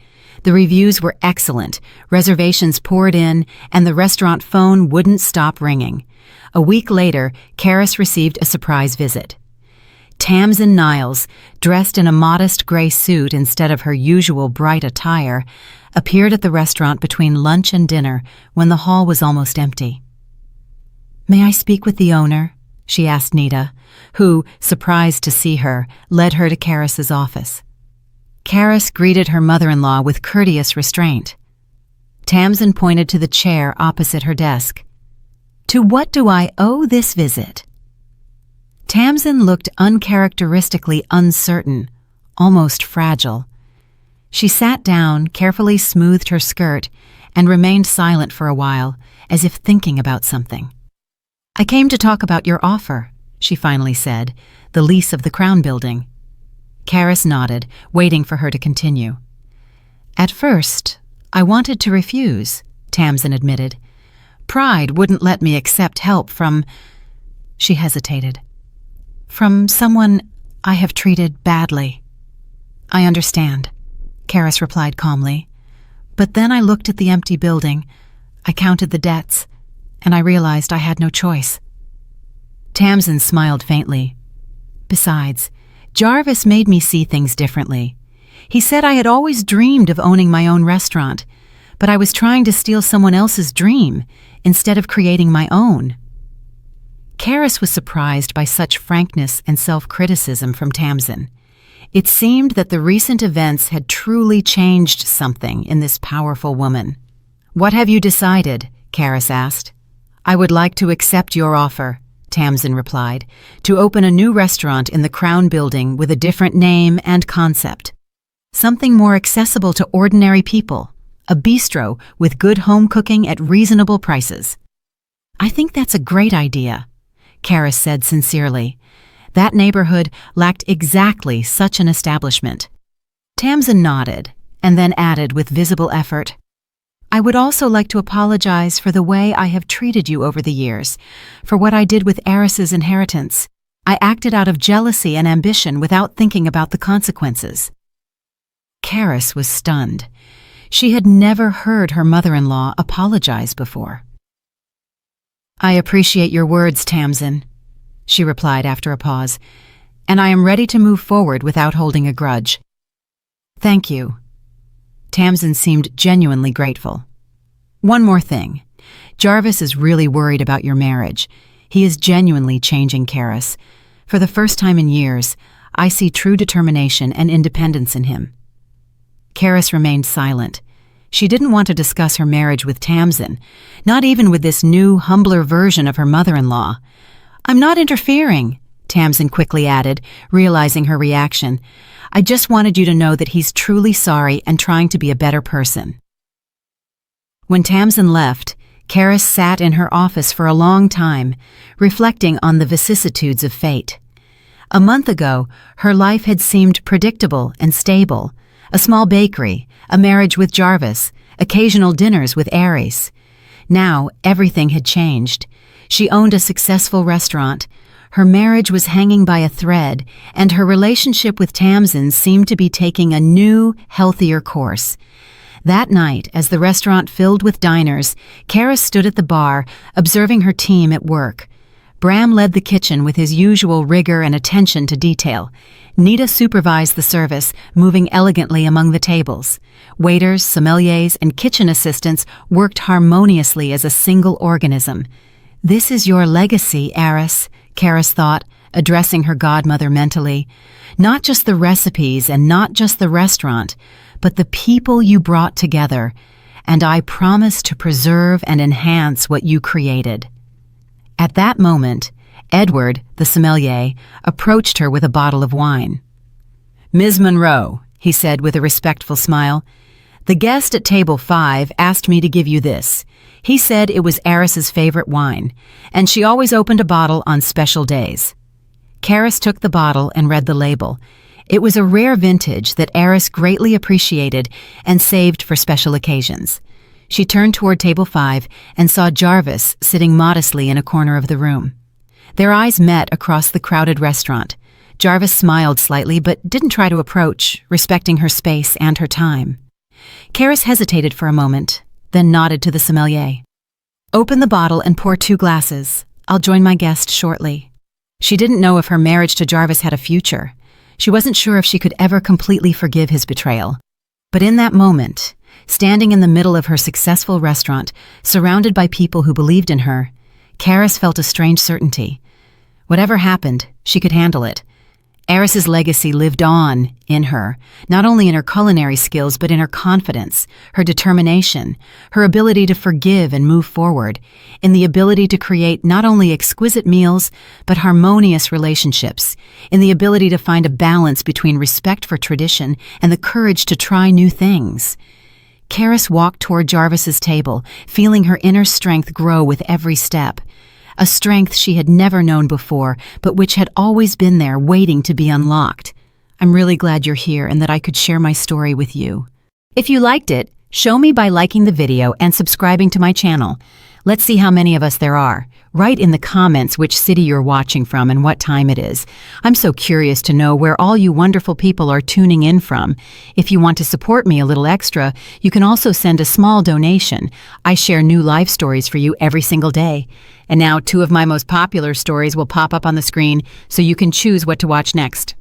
The reviews were excellent, reservations poured in, and the restaurant phone wouldn't stop ringing. A week later, Karis received a surprise visit. Tamsin Niles, dressed in a modest gray suit instead of her usual bright attire, appeared at the restaurant between lunch and dinner when the hall was almost empty. "May I speak with the owner?" she asked Nita, who, surprised to see her, led her to Karis's office. Karis greeted her mother-in-law with courteous restraint. Tamsin pointed to the chair opposite her desk. "To what do I owe this visit?" Tamsin looked uncharacteristically uncertain, almost fragile. She sat down, carefully smoothed her skirt, and remained silent for a while, as if thinking about something. "I came to talk about your offer," she finally said, "the lease of the Crown Building." Karis nodded, waiting for her to continue. "At first, I wanted to refuse," Tamsin admitted. "Pride wouldn't let me accept help from—" She hesitated. "From someone I have treated badly." "I understand," Karis replied calmly. "But then I looked at the empty building, I counted the debts, and I realized I had no choice." Tamsin smiled faintly. "Besides, Jarvis made me see things differently. He said I had always dreamed of owning my own restaurant, but I was trying to steal someone else's dream instead of creating my own." Karis was surprised by such frankness and self-criticism from Tamsin. It seemed that the recent events had truly changed something in this powerful woman. "What have you decided?" Karis asked. "I would like to accept your offer," Tamsin replied, "to open a new restaurant in the Crown Building with a different name and concept. Something more accessible to ordinary people, a bistro with good home cooking at reasonable prices." "I think that's a great idea," Karis said sincerely. That neighborhood lacked exactly such an establishment. Tamsin nodded, and then added with visible effort, "I would also like to apologize for the way I have treated you over the years, for what I did with Eris's inheritance. I acted out of jealousy and ambition without thinking about the consequences." Karis was stunned. She had never heard her mother-in-law apologize before. "I appreciate your words, Tamsin," she replied after a pause, "and I am ready to move forward without holding a grudge." "Thank you." Tamsin seemed genuinely grateful. "One more thing. Jarvis is really worried about your marriage. He is genuinely changing Karis. For the first time in years, I see true determination and independence in him." Karis remained silent. She didn't want to discuss her marriage with Tamsin, not even with this new, humbler version of her mother-in-law. "I'm not interfering," Tamsin quickly added, realizing her reaction. "I just wanted you to know that he's truly sorry and trying to be a better person." When Tamsin left, Karis sat in her office for a long time, reflecting on the vicissitudes of fate. A month ago, her life had seemed predictable and stable. A small bakery, a marriage with Jarvis, occasional dinners with Aries. Now, everything had changed. She owned a successful restaurant. Her marriage was hanging by a thread, and her relationship with Tamsin seemed to be taking a new, healthier course. That night, as the restaurant filled with diners, Karis stood at the bar, observing her team at work. Bram led the kitchen with his usual rigor and attention to detail. Nita supervised the service, moving elegantly among the tables. Waiters, sommeliers, and kitchen assistants worked harmoniously as a single organism. "This is your legacy, Eris," Karis thought, addressing her godmother mentally. "Not just the recipes and not just the restaurant, but the people you brought together, and I promise to preserve and enhance what you created." At that moment, Edward, the sommelier, approached her with a bottle of wine. "Ms. Monroe," he said with a respectful smile, "the guest at table 5 asked me to give you this. He said it was Eris's favorite wine, and she always opened a bottle on special days." Karis took the bottle and read the label. It was a rare vintage that Eris greatly appreciated and saved for special occasions. She turned toward table 5 and saw Jarvis sitting modestly in a corner of the room. Their eyes met across the crowded restaurant. Jarvis smiled slightly but didn't try to approach, respecting her space and her time. Karis hesitated for a moment, then nodded to the sommelier. "Open the bottle and pour 2 glasses. I'll join my guest shortly." She didn't know if her marriage to Jarvis had a future. She wasn't sure if she could ever completely forgive his betrayal. But in that moment, standing in the middle of her successful restaurant, surrounded by people who believed in her, Karis felt a strange certainty. Whatever happened, she could handle it. Eris's legacy lived on in her, not only in her culinary skills but in her confidence, her determination, her ability to forgive and move forward, in the ability to create not only exquisite meals but harmonious relationships, in the ability to find a balance between respect for tradition and the courage to try new things. Karis walked toward Jarvis's table, feeling her inner strength grow with every step. A strength she had never known before, but which had always been there waiting to be unlocked. "I'm really glad you're here and that I could share my story with you." If you liked it, show me by liking the video and subscribing to my channel. Let's see how many of us there are. Write in the comments which city you're watching from and what time it is. I'm so curious to know where all you wonderful people are tuning in from. If you want to support me a little extra, you can also send a small donation. I share new life stories for you every single day. And now 2 of my most popular stories will pop up on the screen so you can choose what to watch next.